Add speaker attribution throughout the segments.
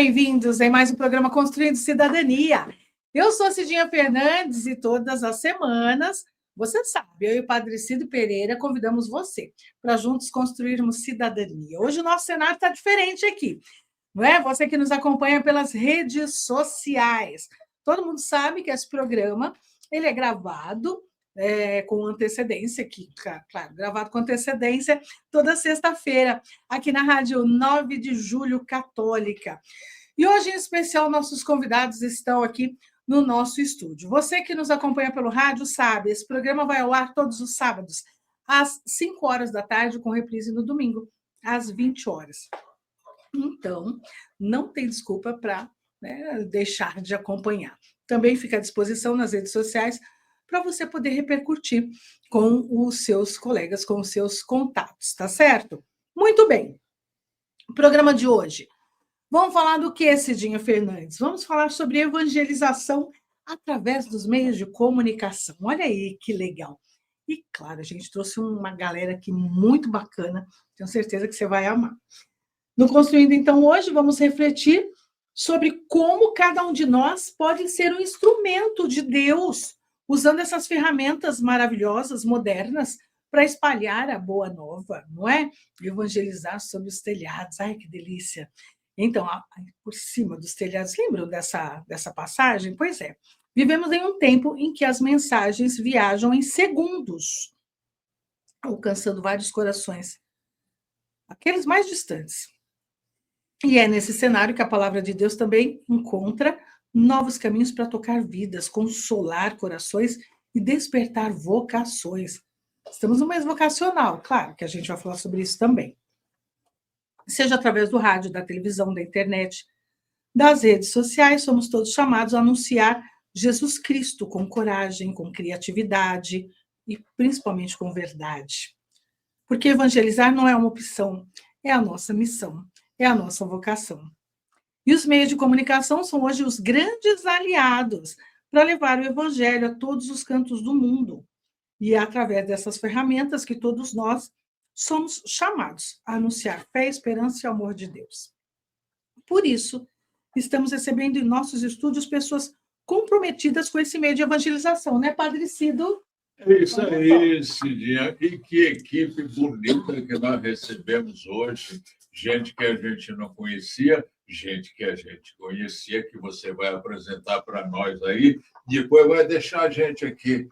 Speaker 1: Bem-vindos em mais um programa Construindo Cidadania. Eu sou Cidinha Fernandes e todas as semanas, você sabe, eu e o Padre Cido Pereira convidamos você para juntos construirmos cidadania. Hoje o nosso cenário está diferente aqui, não é? Você que nos acompanha pelas redes sociais. Todo mundo sabe que esse programa ele é gravado com antecedência, aqui, claro, gravado com antecedência toda sexta-feira, aqui na Rádio 9 de Julho Católica. E hoje, em especial, nossos convidados estão aqui no nosso estúdio. Você que nos acompanha pelo rádio sabe, esse programa vai ao ar todos os sábados, às 5 horas da tarde, com reprise no domingo, às 20 horas. Então, não tem desculpa para deixar de acompanhar. Também fica à disposição nas redes sociais para você poder repercutir com os seus colegas, com os seus contatos, tá certo? Muito bem. O programa de hoje. Vamos falar do que, Cidinha Fernandes? Vamos falar sobre evangelização através dos meios de comunicação. Olha aí que legal. E, claro, a gente trouxe uma galera aqui muito bacana, tenho certeza que você vai amar. No Construindo, então, hoje, vamos refletir sobre como cada um de nós pode ser um instrumento de Deus, usando essas ferramentas maravilhosas, modernas, para espalhar a boa nova, não é? Evangelizar sobre os telhados. Ai, que delícia! Então, por cima dos telhados, lembram dessa passagem? Pois é, vivemos em um tempo em que as mensagens viajam em segundos, alcançando vários corações, aqueles mais distantes. E é nesse cenário que a palavra de Deus também encontra novos caminhos para tocar vidas, consolar corações e despertar vocações. Estamos no mês vocacional, claro que a gente vai falar sobre isso também. Seja através do rádio, da televisão, da internet, das redes sociais, somos todos chamados a anunciar Jesus Cristo com coragem, com criatividade e principalmente com verdade. Porque evangelizar não é uma opção, é a nossa missão, é a nossa vocação. E os meios de comunicação são hoje os grandes aliados para levar o evangelho a todos os cantos do mundo. E é através dessas ferramentas que todos nós somos chamados a anunciar fé, esperança e amor de Deus. Por isso, estamos recebendo em nossos estúdios pessoas comprometidas com esse meio de evangelização, né, Padre Cido?
Speaker 2: É isso aí, Cidinha. E que equipe bonita que nós recebemos hoje. Gente que a gente não conhecia, gente que a gente conhecia, que você vai apresentar para nós aí. Depois vai deixar a gente aqui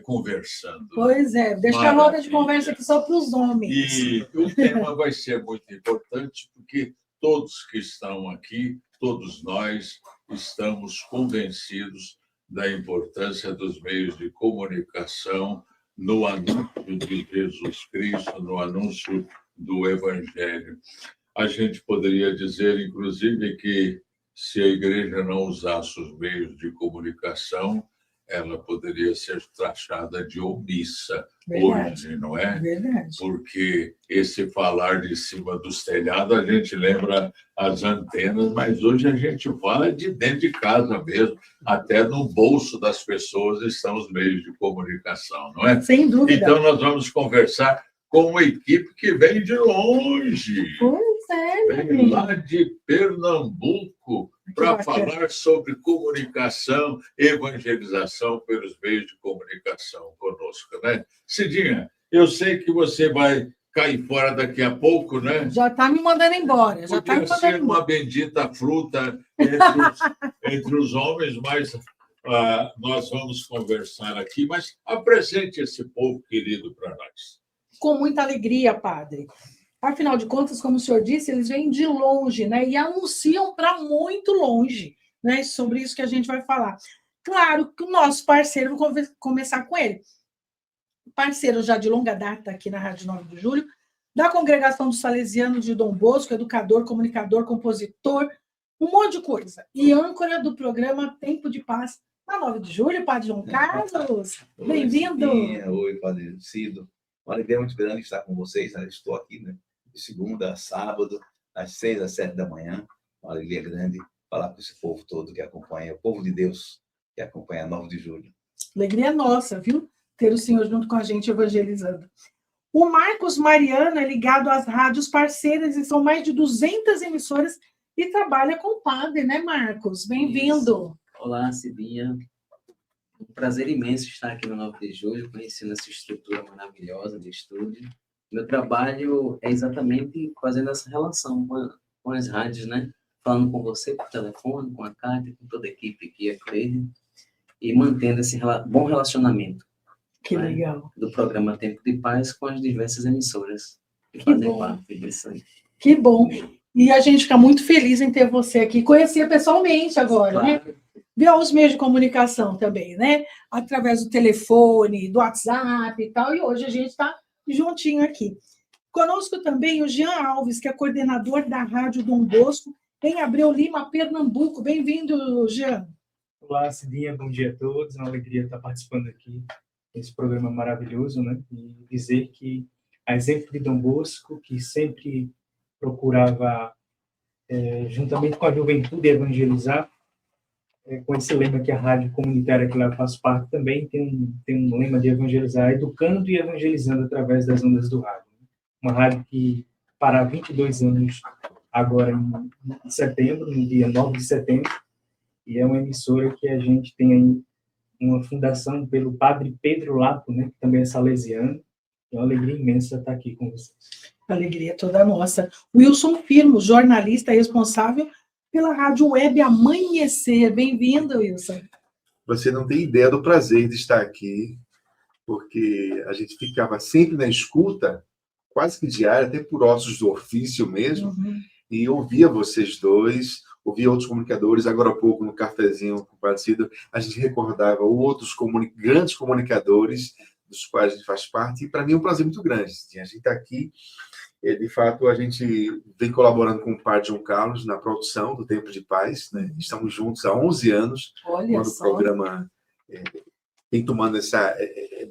Speaker 2: conversando.
Speaker 1: Pois é, deixa a roda de conversa aqui só para os homens.
Speaker 2: E o tema vai ser muito importante, porque todos que estão aqui, todos nós, estamos convencidos da importância dos meios de comunicação no anúncio de Jesus Cristo, no anúncio do Evangelho. A gente poderia dizer, inclusive, que se a igreja não usasse os meios de comunicação, ela poderia ser taxada de omissa. Verdade. Hoje, não é?
Speaker 1: Verdade.
Speaker 2: Porque esse falar de cima dos telhados, a gente lembra as antenas, mas hoje a gente fala de dentro de casa mesmo, até no bolso das pessoas estão os meios de comunicação, não é?
Speaker 1: Sem dúvida.
Speaker 2: Então, nós vamos conversar com uma equipe que vem de longe.
Speaker 1: Pois é,
Speaker 2: vem lá de Pernambuco, para falar sobre comunicação, evangelização pelos meios de comunicação conosco, né? Cidinha, eu sei que você vai cair fora daqui a pouco, né?
Speaker 1: Já está me mandando embora. Já
Speaker 2: podia ser uma bendita fruta entre os homens, mas nós vamos conversar aqui. Mas apresente esse povo querido para nós.
Speaker 1: Com muita alegria, padre. Afinal de contas, como o senhor disse, eles vêm de longe, né? E anunciam para muito longe, né? Sobre isso que a gente vai falar. Claro que o nosso parceiro, vou começar com ele. Parceiro já de longa data aqui na Rádio 9 de Julho, da Congregação dos Salesianos de Dom Bosco, educador, comunicador, compositor, um monte de coisa. E âncora do programa Tempo de Paz na 9 de Julho, Padre João Carlos. Bem-vindo.
Speaker 3: Oi, Padre Cido. Uma alegria muito grande estar com vocês. Né? Estou aqui, né? De segunda a sábado, das 6 às 7 da manhã. Uma alegria grande falar com esse povo todo que acompanha, o povo de Deus que acompanha a 9 de julho.
Speaker 1: Alegria nossa, viu? Ter o senhor junto com a gente evangelizando. O Marcos Mariano é ligado às rádios parceiras e são mais de 200 emissoras e trabalha com o padre, né, Marcos? Bem-vindo.
Speaker 4: Olá, Cidinha. Um prazer imenso estar aqui no 9 de julho, conhecendo essa estrutura maravilhosa de estúdio. Meu trabalho é exatamente fazendo essa relação com as rádios, né? Falando com você por telefone, com a Cátia, com toda a equipe aqui, a Cleide, e mantendo esse bom relacionamento.
Speaker 1: Que
Speaker 4: né?
Speaker 1: legal.
Speaker 4: Do programa Tempo de Paz com as diversas emissoras que
Speaker 1: Que
Speaker 4: fazem
Speaker 1: bom.
Speaker 4: parte disso aí.
Speaker 1: Que bom. E a gente fica muito feliz em ter você aqui. Conhecer pessoalmente agora, né?
Speaker 4: Claro.
Speaker 1: Ver os meios de comunicação também, né? Através do telefone, do WhatsApp e tal. E hoje a gente está juntinho aqui. Conosco também o Jean Alves, que é coordenador da Rádio Dom Bosco, em Abreu Lima, Pernambuco. Bem-vindo, Jean.
Speaker 5: Olá, Cidinha, bom dia a todos. É uma alegria estar participando aqui desse programa maravilhoso, né? E dizer que, a exemplo de Dom Bosco, que sempre procurava, juntamente com a juventude, evangelizar, com esse lema que a rádio comunitária que lá faz parte também tem um lema de evangelizar, educando e evangelizando através das ondas do rádio. Uma rádio que fará 22 anos agora em setembro, no dia 9 de setembro, e é uma emissora que a gente tem aí uma fundação pelo padre Pedro Lapo, né, que também é salesiano. É uma alegria imensa estar aqui com vocês.
Speaker 1: A alegria é toda nossa. Wilson Firmo, jornalista responsável pela Rádio Web Amanhecer. Bem-vindo, Wilson.
Speaker 6: Você não tem ideia do prazer de estar aqui, porque a gente ficava sempre na escuta, quase que diária, até por ossos do ofício mesmo, e ouvia vocês dois, ouvia outros comunicadores. Agora há pouco, no cafezinho com o Padre Cido, a gente recordava outros grandes comunicadores, dos quais a gente faz parte, e para mim é um prazer muito grande. A gente está aqui, de fato, a gente vem colaborando com o Padre João Carlos na produção do Tempo de Paz, né? Estamos juntos há 11 anos, quando o programa vem tomando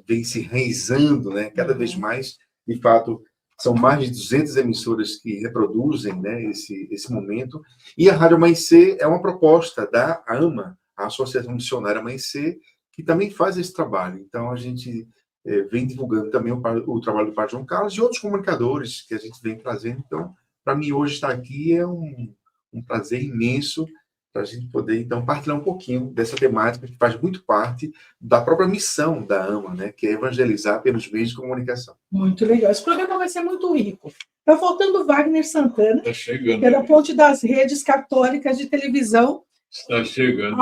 Speaker 6: vem se enraizando, né? Cada vez mais. De fato, são mais de 200 emissoras que reproduzem, né, esse momento. E a Rádio Amanhecer é uma proposta da AMA, a Associação Missionária Amanhecer, que também faz esse trabalho. Então, a gente vem divulgando também o trabalho do Padre João Carlos e outros comunicadores que a gente vem trazendo. Então, para mim, hoje estar aqui é um prazer imenso para a gente poder, então, partilhar um pouquinho dessa temática que faz muito parte da própria missão da AMA, né, que é evangelizar pelos meios de comunicação.
Speaker 1: Muito legal. Esse programa vai ser muito rico. Está faltando o Wagner Santana,
Speaker 2: Está chegando.
Speaker 1: que é da Ponte das Redes Católicas de Televisão.
Speaker 2: Está chegando.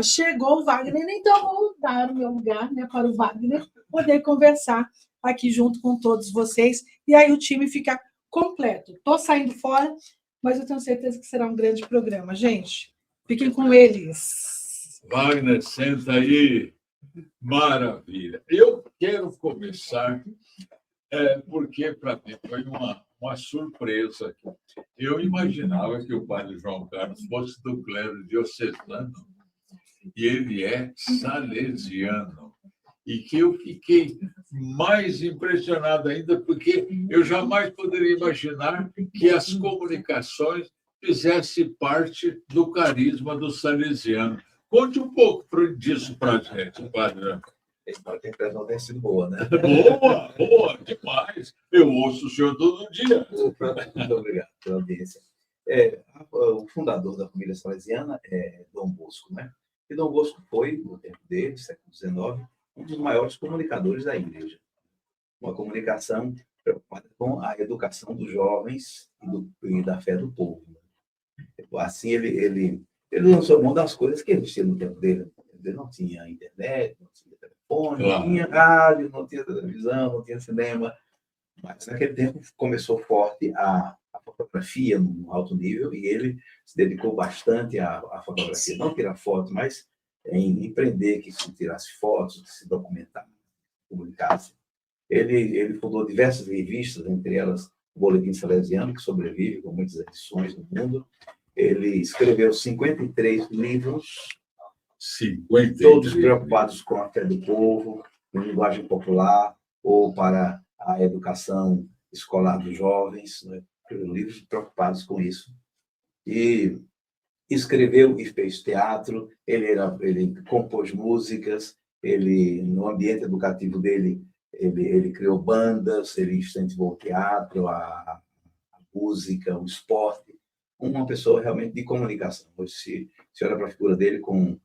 Speaker 1: Chegou o Wagner. Então, vou dar o meu lugar, né, para o Wagner poder conversar aqui junto com todos vocês. E aí o time fica completo. Estou saindo fora, mas eu tenho certeza que será um grande programa. Gente, fiquem com eles.
Speaker 2: Wagner, senta aí. Maravilha. Eu quero começar, porque para mim foi uma surpresa. Eu imaginava que o Padre João Carlos fosse do clero diocesano, e ele é salesiano. E que eu fiquei mais impressionado ainda, porque eu jamais poderia imaginar que as comunicações fizessem parte do carisma do salesiano. Conte um pouco disso para a gente, Padre.
Speaker 3: Espero que a impressão tenha sido boa, né?
Speaker 2: Boa, demais. Eu ouço o senhor todo dia.
Speaker 3: Muito obrigado pela audiência. O fundador da família salesiana é Dom Bosco, né? E Dom Bosco foi, no tempo dele, século XIX, um dos maiores comunicadores da Igreja. Uma comunicação preocupada com a educação dos jovens e da fé do povo. Assim, ele lançou mão das coisas que existiam no tempo dele. Ele não tinha internet, não tinha telefone, não tinha rádio, não tinha televisão, não tinha cinema. Mas naquele tempo começou forte a fotografia no alto nível, e ele se dedicou bastante à fotografia. Não tirar foto, mas em empreender que se tirasse fotos, que se documentasse, publicasse. Ele fundou diversas revistas, entre elas o Boletim Salesiano, que sobrevive com muitas edições no mundo. Ele escreveu 53 livros,
Speaker 2: 53.
Speaker 3: Todos preocupados com a fé do povo, em linguagem popular, ou para a educação escolar dos jovens, né? Livros preocupados com isso. E escreveu e fez teatro, ele compôs músicas, no ambiente educativo dele, ele criou bandas, ele incentivou o teatro, a música, o esporte. uma pessoa realmente de comunicação. Você olha para a figura dele com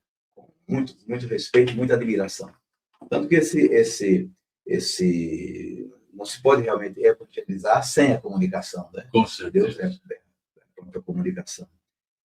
Speaker 3: muito respeito, muita admiração. Tanto que não se pode realmente evangelizar sem a comunicação, né?
Speaker 2: Com certeza.
Speaker 3: Deus é a própria comunicação.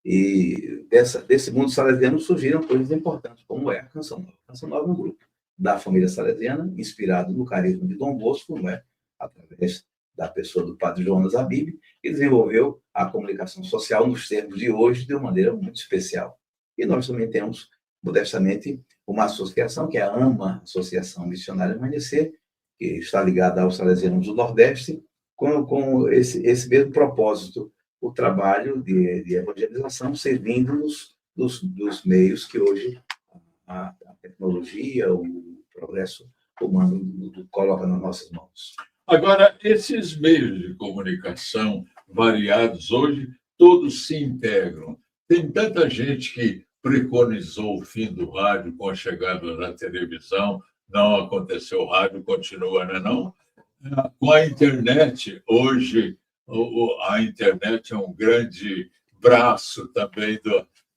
Speaker 3: E desse mundo salesiano surgiram coisas importantes, como é a Canção Nova. A Canção Nova é um grupo da família salesiana, inspirado no carisma de Dom Bosco, não é? Através da pessoa do padre Jonas Abib, que desenvolveu a comunicação social nos termos de hoje de uma maneira muito especial. E nós também temos, modestamente, uma associação, que é a AMA, Associação Missionária Amanhecer, que está ligada aos salesianos do Nordeste, com esse mesmo propósito, o trabalho de evangelização, servindo-nos dos meios que hoje a tecnologia, o progresso humano coloca nas nossas mãos.
Speaker 2: Agora, esses meios de comunicação variados hoje, todos se integram. Tem tanta gente que preconizou o fim do rádio com a chegada da televisão, não aconteceu, o rádio continua, não? Com a internet, hoje, a internet é um grande braço também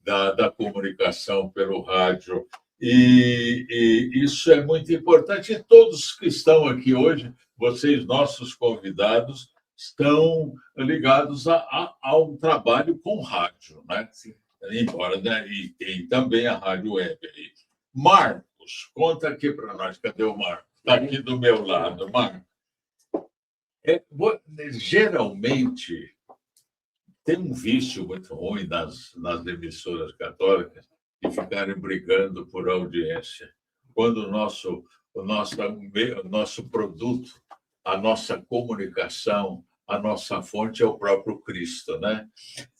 Speaker 2: da comunicação pelo rádio. E isso é muito importante. E todos que estão aqui hoje, vocês, nossos convidados, estão ligados a um trabalho com rádio, né?
Speaker 4: Sim.
Speaker 2: Embora, né? E tem também a Rádio Web aí. Marcos, conta aqui para nós. Cadê o Marcos? Está aqui do meu lado. Marcos, geralmente tem um vício muito ruim nas emissoras católicas de ficarem brigando por audiência. Quando o nosso produto, a nossa comunicação, a nossa fonte é o próprio Cristo, né?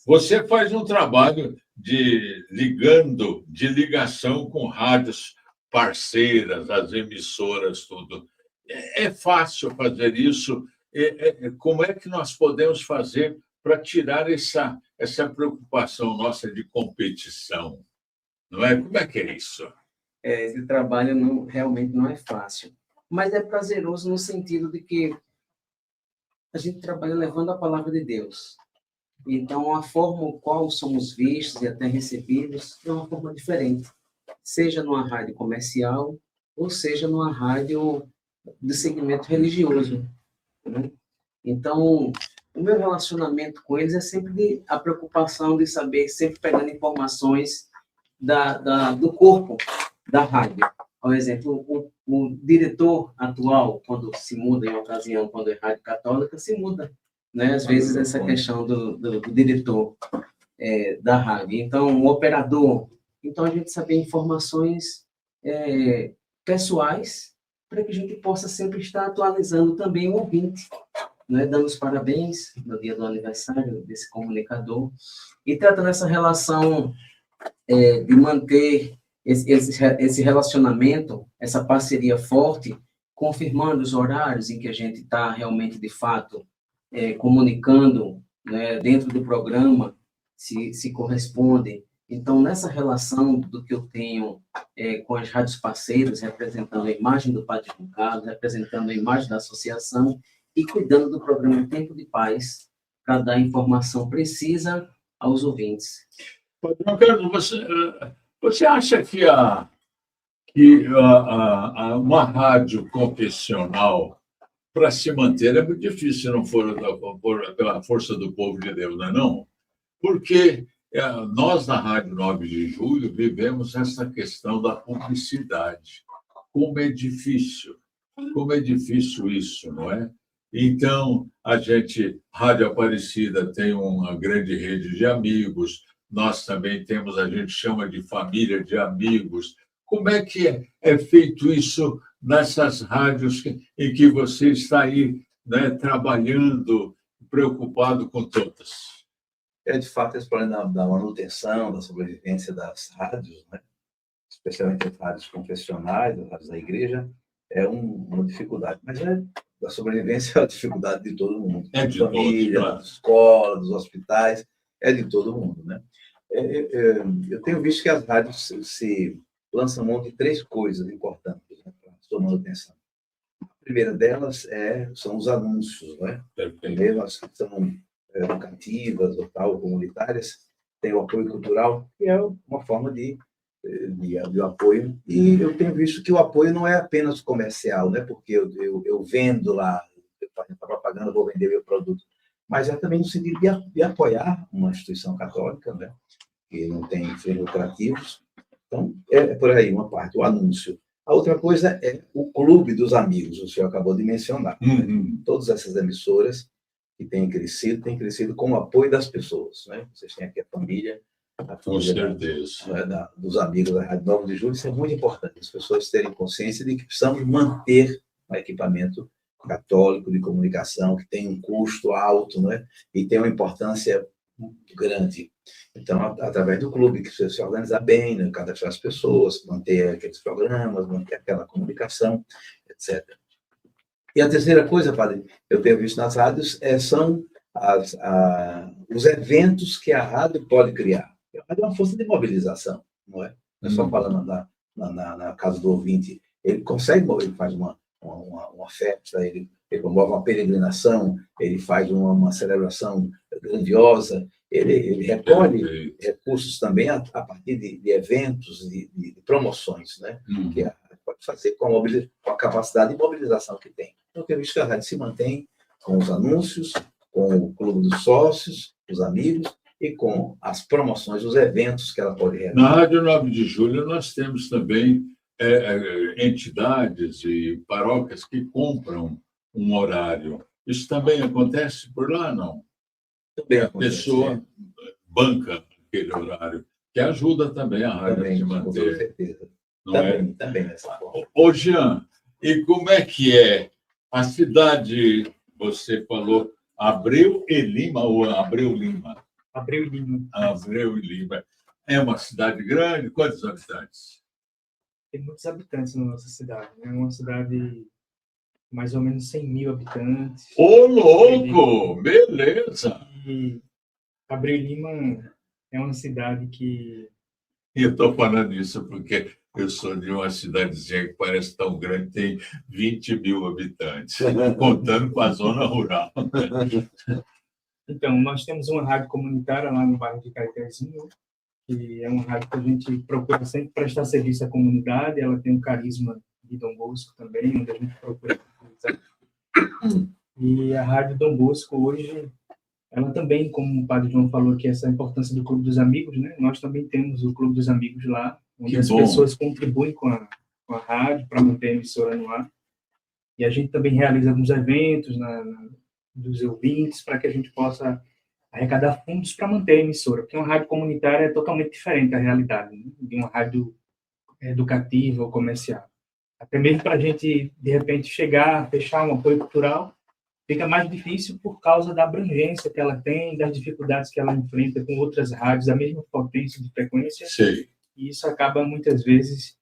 Speaker 2: Você faz um trabalho de ligação com rádios parceiras, as emissoras, tudo. É fácil fazer isso? Como é que nós podemos fazer para tirar essa preocupação nossa de competição? Não é? Como é que é isso?
Speaker 4: Esse trabalho realmente não é fácil, mas é prazeroso no sentido de que a gente trabalha levando a palavra de Deus. Então, a forma qual somos vistos e até recebidos é uma forma diferente, seja numa rádio comercial ou seja numa rádio de segmento religioso, né? Então, o meu relacionamento com eles é sempre a preocupação de saber, sempre pegando informações do corpo da rádio. Por exemplo, o diretor atual, quando se muda em ocasião, quando é rádio católica, se muda, né? Às vezes essa questão do diretor da rádio. Então, o operador. Então, a gente saber informações pessoais para que a gente possa sempre estar atualizando também o ouvinte, né? Dando os parabéns no dia do aniversário desse comunicador e tratando essa relação de manter esse relacionamento, essa parceria forte, confirmando os horários em que a gente está realmente, de fato, comunicando, né, dentro do programa, se corresponde. Então, nessa relação do que eu tenho com as rádios parceiras, representando a imagem do Padre João Carlos, representando a imagem da associação e cuidando do programa Tempo de Paz, para dar informação precisa aos ouvintes.
Speaker 2: Padre João Carlos, você acha que uma rádio confessional, para se manter, é muito difícil se não for pela força do povo de Deus, não é não? Porque nós, na Rádio 9 de Julho, vivemos essa questão da publicidade. Como é difícil isso, não é? Então, Rádio Aparecida tem uma grande rede de amigos, nós também temos, a gente chama de família de amigos. Como é que é feito isso nessas rádios em que você está aí, né, trabalhando, preocupado com todas?
Speaker 3: De fato, esse problema da manutenção, da sobrevivência das rádios, né, especialmente as rádios confessionais, as rádios da igreja, é uma dificuldade. Mas a sobrevivência é a dificuldade de todo mundo.
Speaker 2: É de
Speaker 3: família,
Speaker 2: todos,
Speaker 3: das escolas, dos hospitais, é de todo mundo, né? Eu tenho visto que as rádios se lançam mão de 3 coisas importantes, né, para a sua manutenção. A primeira delas são os anúncios, né? Primeiro, nós estamos educativas ou tal, comunitárias, tem o apoio cultural, que é uma forma de apoio. E eu tenho visto que o apoio não é apenas comercial, né? Porque eu vendo lá, eu faço propaganda, vou vender meu produto, mas é também no sentido de apoiar uma instituição católica, né? Que não tem fins lucrativos. Então, é por aí uma parte, o anúncio. A outra coisa é o Clube dos Amigos, o senhor acabou de mencionar.
Speaker 2: Uhum.
Speaker 3: Todas essas emissoras que têm crescido com o apoio das pessoas. Né? Vocês têm aqui a família
Speaker 2: Com certeza.
Speaker 3: Dos amigos da Rádio 9 de Julho, isso é muito importante, as pessoas terem consciência de que precisamos manter o equipamento católico de comunicação, que tem um custo alto, né? E tem uma importância muito grande. Então, através do clube, que você se organizar bem, né? Cadastrar as pessoas, manter aqueles programas, manter aquela comunicação, etc. E a terceira coisa, padre, eu tenho visto nas rádios, são os eventos que a rádio pode criar. A rádio é uma força de mobilização, não é? Não é só falando na casa do ouvinte. Ele consegue, ele faz uma festa, ele promove uma peregrinação, ele faz uma celebração grandiosa, ele recolhe recursos também a partir de eventos, de promoções, né?
Speaker 2: Uhum.
Speaker 3: Que a rádio pode fazer com a capacidade de mobilização que tem. Então, eu tenho visto que a rádio se mantém com os anúncios, com o clube dos sócios, os amigos, e com as promoções, os eventos que ela pode realizar.
Speaker 2: Na Rádio 9 de Julho, nós temos também entidades e paróquias que compram um horário. Isso também acontece por lá, não?
Speaker 3: Também
Speaker 2: a pessoa banca aquele horário, que ajuda também a rádio a se manter.
Speaker 3: Com certeza. Também nessa forma.
Speaker 2: Ô, Jean, e como é que é? A cidade, você falou, Abreu e Lima ou Abreu Lima?
Speaker 5: Abreu e Lima.
Speaker 2: Abreu e Lima. É uma cidade grande? Quantos habitantes?
Speaker 5: Tem muitos habitantes na nossa cidade. É uma cidade mais ou menos 100 mil habitantes.
Speaker 2: Ô, louco! Beleza!
Speaker 5: E Abreu e Lima é uma cidade que...
Speaker 2: Eu estou falando isso porque eu sou de uma cidadezinha que parece tão grande, tem 20 mil habitantes, contando com a zona rural.
Speaker 5: Então, nós temos uma rádio comunitária lá no bairro de Caetezinho, que é uma rádio que a gente procura sempre prestar serviço à comunidade. Ela tem um carisma de Dom Bosco também, onde a gente procura. E a Rádio Dom Bosco, hoje, ela também, como o padre João falou, que essa importância do Clube dos Amigos, né? Nós também temos o Clube dos Amigos lá, onde as pessoas contribuem com a rádio para manter a emissora no ar. E a gente também realiza alguns eventos dos ouvintes para que a gente possa arrecadar fundos para manter a emissora, porque uma rádio comunitária é totalmente diferente da realidade, né? De uma rádio educativa ou comercial. Até mesmo para a gente, de repente, fechar um apoio cultural, fica mais difícil por causa da abrangência que ela tem, das dificuldades que ela enfrenta com outras rádios da mesma potência de frequência.
Speaker 2: Sim.
Speaker 5: E isso acaba, muitas vezes,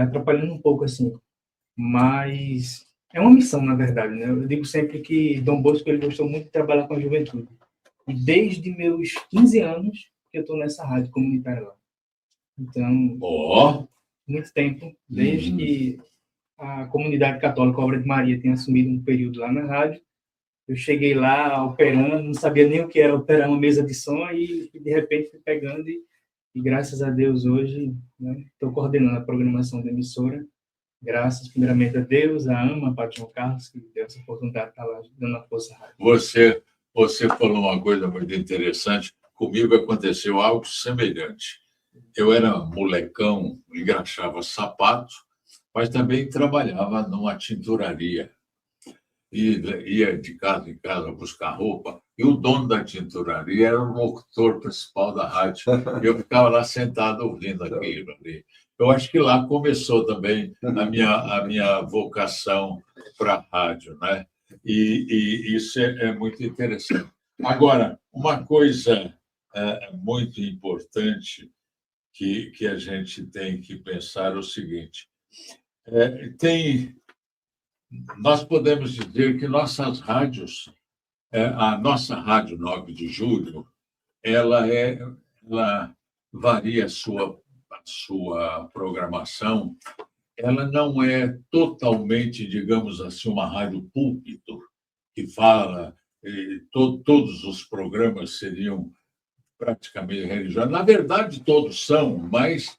Speaker 5: atrapalhando um pouco, assim. Mas é uma missão, na verdade, né? Eu digo sempre que Dom Bosco ele gostou muito de trabalhar com a juventude. E desde meus 15 anos que eu estou nessa rádio comunitária lá. Então, muito tempo, desde que a comunidade católica Obra de Maria tinha assumido um período lá na rádio. Eu cheguei lá operando, não sabia nem o que era operar uma mesa de som e de repente fui pegando e graças a Deus hoje estou coordenando a programação da emissora. Graças primeiramente a Deus, a AMA, a Padre João Carlos, que deu essa oportunidade de estar lá dando a força à rádio.
Speaker 2: Você falou uma coisa muito interessante. Comigo aconteceu algo semelhante. Eu era molecão, engraxava sapato, mas também trabalhava numa tinturaria. E ia de casa em casa buscar roupa. E o dono da tinturaria era o locutor principal da rádio. Eu ficava lá sentado ouvindo aquilo ali. Eu acho que lá começou também a minha vocação para a rádio, né? E isso é muito interessante. Agora, uma coisa muito importante que a gente tem que pensar é o seguinte: nós podemos dizer que nossas rádios, a nossa Rádio 9 de Julho, ela varia a sua programação, ela não é totalmente, digamos assim, uma rádio púlpito, que fala todos os programas seriam praticamente religiosos. Na verdade, todos são, mas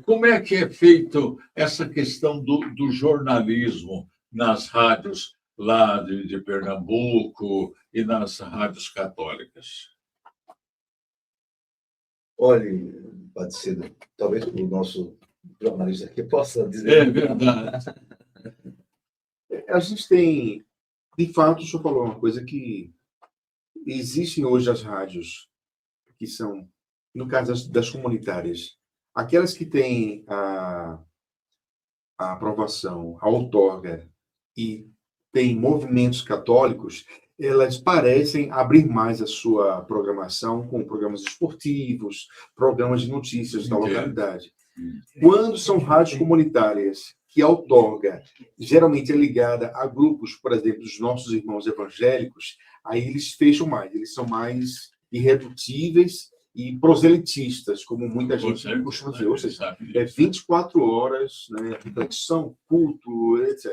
Speaker 2: como é que é feito essa questão do jornalismo nas rádios lá de Pernambuco e nas rádios católicas?
Speaker 3: Olhe, Padecido, talvez o nosso jornalista aqui possa dizer.
Speaker 2: É verdade.
Speaker 6: A gente tem, de fato, o senhor falou uma coisa que existem hoje as rádios, que são, no caso das comunitárias, aquelas que têm a aprovação, a outorga e têm movimentos católicos, elas parecem abrir mais a sua programação com programas esportivos, programas de notícias da localidade. Quando são rádios comunitárias, que a outorga geralmente é ligada a grupos, por exemplo, dos nossos irmãos evangélicos, aí eles fecham mais, eles são mais irredutíveis e proselitistas, como muita gente costuma dizer. Ou seja, é 24 horas, né, reflexão, culto, etc.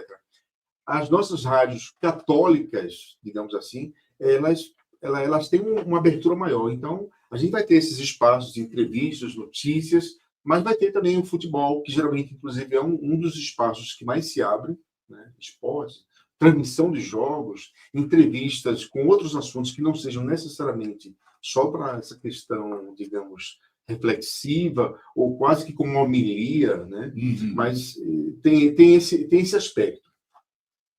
Speaker 6: As nossas rádios católicas, digamos assim, elas têm uma abertura maior. Então, a gente vai ter esses espaços de entrevistas, notícias, mas vai ter também o futebol, que geralmente, inclusive, é um dos espaços que mais se abre, né? Esporte, transmissão de jogos, entrevistas com outros assuntos que não sejam necessariamente só para essa questão, digamos, reflexiva, ou quase que como uma homilia, né? Mas tem esse aspecto.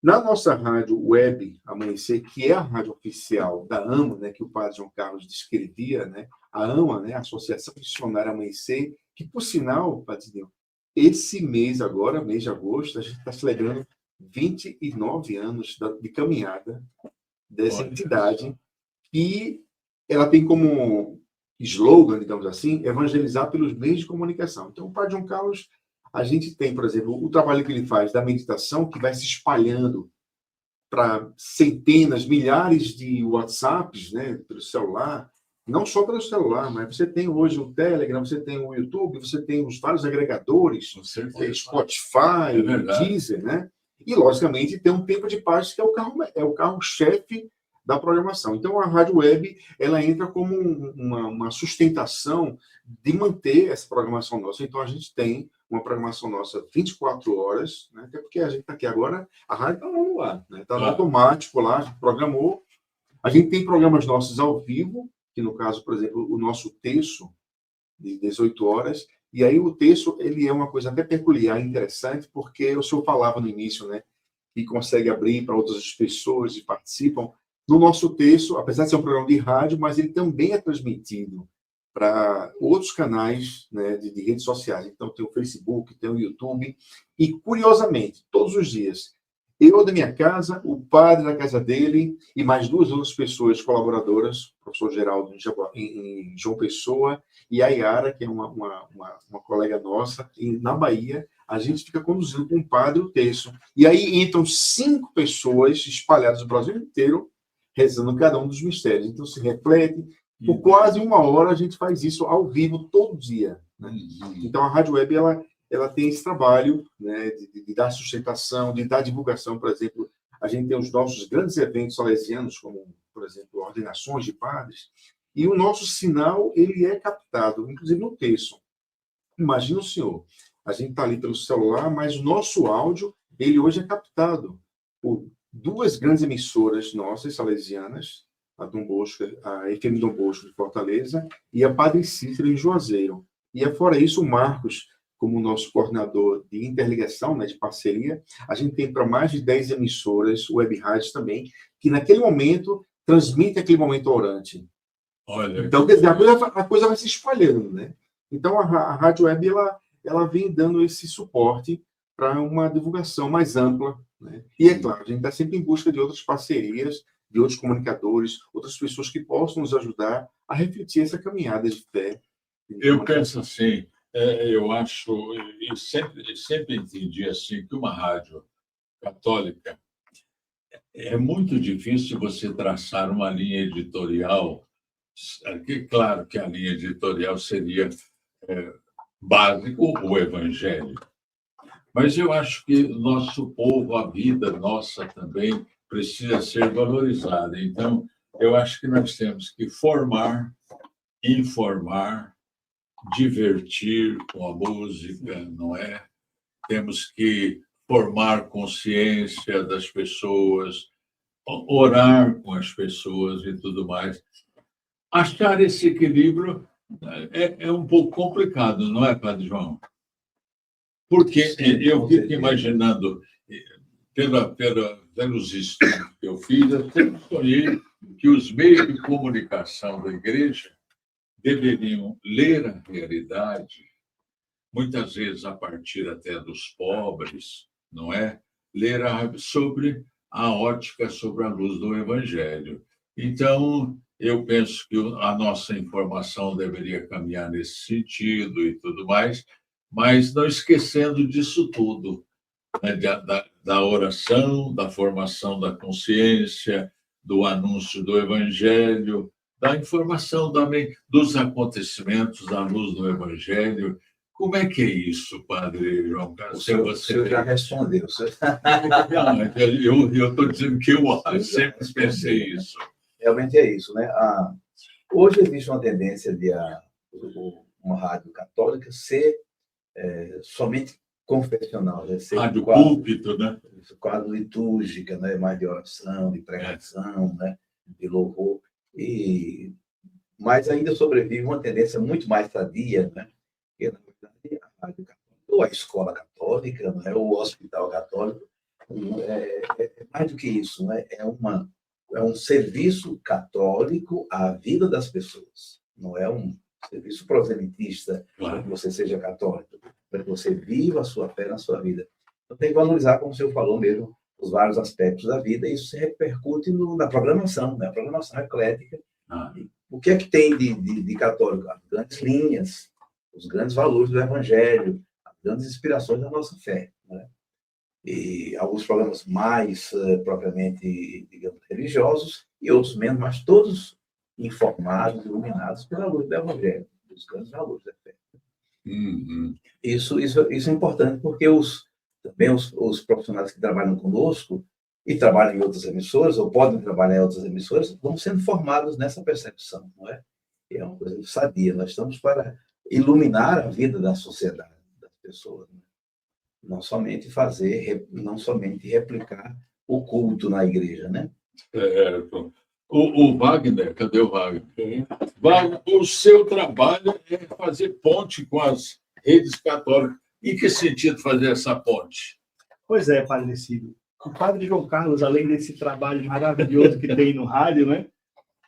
Speaker 6: Na nossa rádio web Amanhecer, que é a rádio oficial da AMA, né, que o padre João Carlos descrevia, né, a AMA, né, a Associação Missionária Amanhecer, que, por sinal, Padrinho, esse mês agora, mês de agosto, a gente está celebrando 29 anos de caminhada dessa entidade, e ela tem como slogan, digamos assim, evangelizar pelos meios de comunicação. Então, o padre João Carlos, a gente tem, por exemplo, o trabalho que ele faz da meditação, que vai se espalhando para centenas, milhares de WhatsApps, né, pelo celular, não só pelo celular, mas você tem hoje o Telegram, você tem o YouTube, você tem os vários agregadores, Spotify, Deezer, né? E, logicamente, tem um tempo de paz que é o carro-chefe da programação. Então, a rádio web, ela entra como uma sustentação de manter essa programação nossa. Então, a gente tem uma programação nossa 24 horas, né? Até porque a gente está aqui agora, a rádio está no ar, né? Está no automático lá, a gente programou. A gente tem programas nossos ao vivo, que no caso, por exemplo, o nosso terço, de 18 horas, e aí o terço, ele é uma coisa até peculiar, interessante, porque o senhor falava no início, né, que consegue abrir para outras pessoas e participam. No nosso terço, apesar de ser um programa de rádio, mas ele também é transmitido para outros canais, né, de redes sociais. Então, tem o Facebook, tem o YouTube, e, curiosamente, todos os dias, eu da minha casa, o padre da casa dele e mais duas outras pessoas colaboradoras, o professor Geraldo em João Pessoa e a Yara, que é uma colega nossa, na Bahia, a gente fica conduzindo com o padre o terço. E aí entram 5 pessoas espalhadas no Brasil inteiro, rezando cada um dos mistérios. Então, se reflete. Por quase 1 hora, a gente faz isso ao vivo todo dia, né? Então, a Rádio Web, ela tem esse trabalho, né, de dar sustentação, de dar divulgação. Por exemplo, a gente tem os nossos grandes eventos salesianos, como, por exemplo, ordenações de padres, e o nosso sinal, ele é captado, inclusive no terço. Imagina o senhor, a gente está ali pelo celular, mas o nosso áudio, ele hoje é captado por 2 grandes emissoras nossas, salesianas, a Dom Bosco, a FM Dom Bosco de Fortaleza e a Padre Cícero em Juazeiro. E, fora isso, o Marcos, como nosso coordenador de interligação, né, de parceria, a gente tem para mais de 10 emissoras, web rádios também, que naquele momento transmite aquele momento orante.
Speaker 2: Olha,
Speaker 6: então, quer dizer, a coisa vai se espalhando, né? Então, a Rádio Web, ela vem dando esse suporte para uma divulgação mais ampla, né? E, é claro, a gente está sempre em busca de outras parcerias, de outros comunicadores, outras pessoas que possam nos ajudar a refletir essa caminhada de fé.
Speaker 2: Eu penso assim, eu acho, e sempre entendi assim, que uma rádio católica é muito difícil você traçar uma linha editorial. Claro que a linha editorial seria básico, o evangelho. Mas eu acho que nosso povo, a vida nossa também, precisa ser valorizada. Então, eu acho que nós temos que formar, informar, divertir com a música, não é? Temos que formar consciência das pessoas, orar com as pessoas e tudo mais. Achar esse equilíbrio é um pouco complicado, não é, Padre João? Porque eu fico imaginando, pelos estudos que eu fiz, eu sempre sonhei que os meios de comunicação da igreja deveriam ler a realidade, muitas vezes a partir até dos pobres, não é? Ler sobre a ótica, sobre a luz do Evangelho. Então, eu penso que a nossa informação deveria caminhar nesse sentido e tudo mais, mas não esquecendo disso tudo, né? Da oração, da formação da consciência, do anúncio do Evangelho, da informação também dos acontecimentos à luz do Evangelho. Como é que é isso, Padre João Carlos?
Speaker 3: O senhor já respondeu.
Speaker 2: Eu estou dizendo que eu sempre pensei isso.
Speaker 3: Realmente é isso, né? Hoje existe uma tendência de uma rádio católica ser somente confessional, né? Ser
Speaker 2: Rádio púlpito, né?
Speaker 3: quadro litúrgica, né? Mais de oração, de pregação, né? De louvor. Mas ainda sobrevive uma tendência muito mais sadia, né? Que, na verdade, a rádio católica, ou a escola católica, né? Ou o hospital católico, é mais do que isso, né? É um serviço católico à vida das pessoas. Não é um serviço proselitista para que você seja católico, para que você viva a sua fé na sua vida. Então, tem que valorizar, como o senhor falou mesmo, os vários aspectos da vida, e isso se repercute na programação, né? A programação eclética. O que é que tem de católico? As grandes linhas, os grandes valores do Evangelho, as grandes inspirações da nossa fé, né? E alguns programas mais propriamente, digamos, religiosos, e outros menos, mas todos informados, iluminados pela luz do Evangelho, dos grandes valores da fé. Isso é importante, porque também os profissionais que trabalham conosco e trabalham em outras emissoras, ou podem trabalhar em outras emissoras, vão sendo formados nessa percepção, não é? E é uma coisa sadia. Nós estamos para iluminar a vida da sociedade, das pessoas, né? Não somente replicar o culto na igreja, né?
Speaker 2: Certo. O Wagner, cadê o Wagner? Wagner, o seu trabalho é fazer ponte com as redes católicas. Em que sentido fazer essa ponte?
Speaker 5: Pois é, Padre Cílio. O Padre João Carlos, além desse trabalho maravilhoso que tem no rádio, né?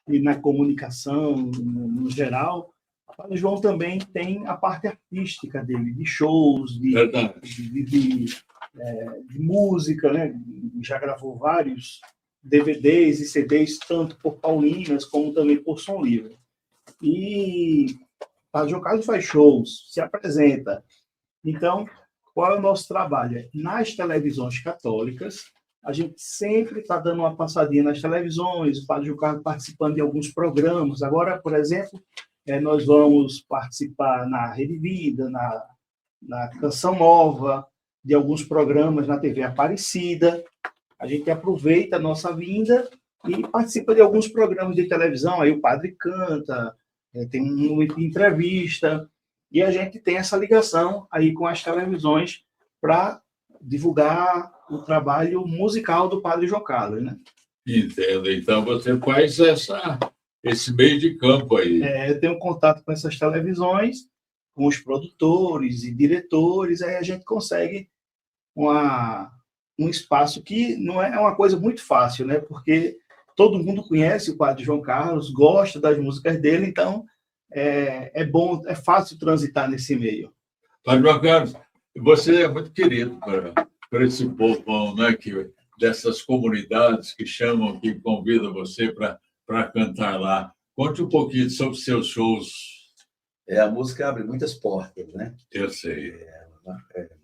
Speaker 5: E na comunicação, no geral, o Padre João também tem a parte artística dele, de shows, de música, né? Já gravou vários DVDs e CDs, tanto por Paulinas como também por Som Livre. E o Padre João Carlos faz shows, se apresenta. Então, qual é o nosso trabalho? Nas televisões católicas, a gente sempre está dando uma passadinha nas televisões, o Padre João Carlos participando de alguns programas. Agora, por exemplo, nós vamos participar na Rede Vida, na Canção Nova, de alguns programas na TV Aparecida. A gente aproveita a nossa vinda e participa de alguns programas de televisão. Aí o padre canta, tem um momento de entrevista, e a gente tem essa ligação aí com as televisões para divulgar o trabalho musical do Padre João Carlos, né?
Speaker 2: Entendo. Então, você faz esse meio de campo aí.
Speaker 5: Eu tenho contato com essas televisões, com os produtores e diretores, aí a gente consegue um espaço que não é uma coisa muito fácil, né? Porque todo mundo conhece o Padre João Carlos, gosta das músicas dele, então é bom, é fácil transitar nesse meio.
Speaker 2: Padre João Carlos, você é muito querido para esse povo, né? Dessas comunidades que chamam, que convidam você para cantar lá. Conte um pouquinho sobre seus shows.
Speaker 3: A música abre muitas portas, né?
Speaker 2: Eu sei.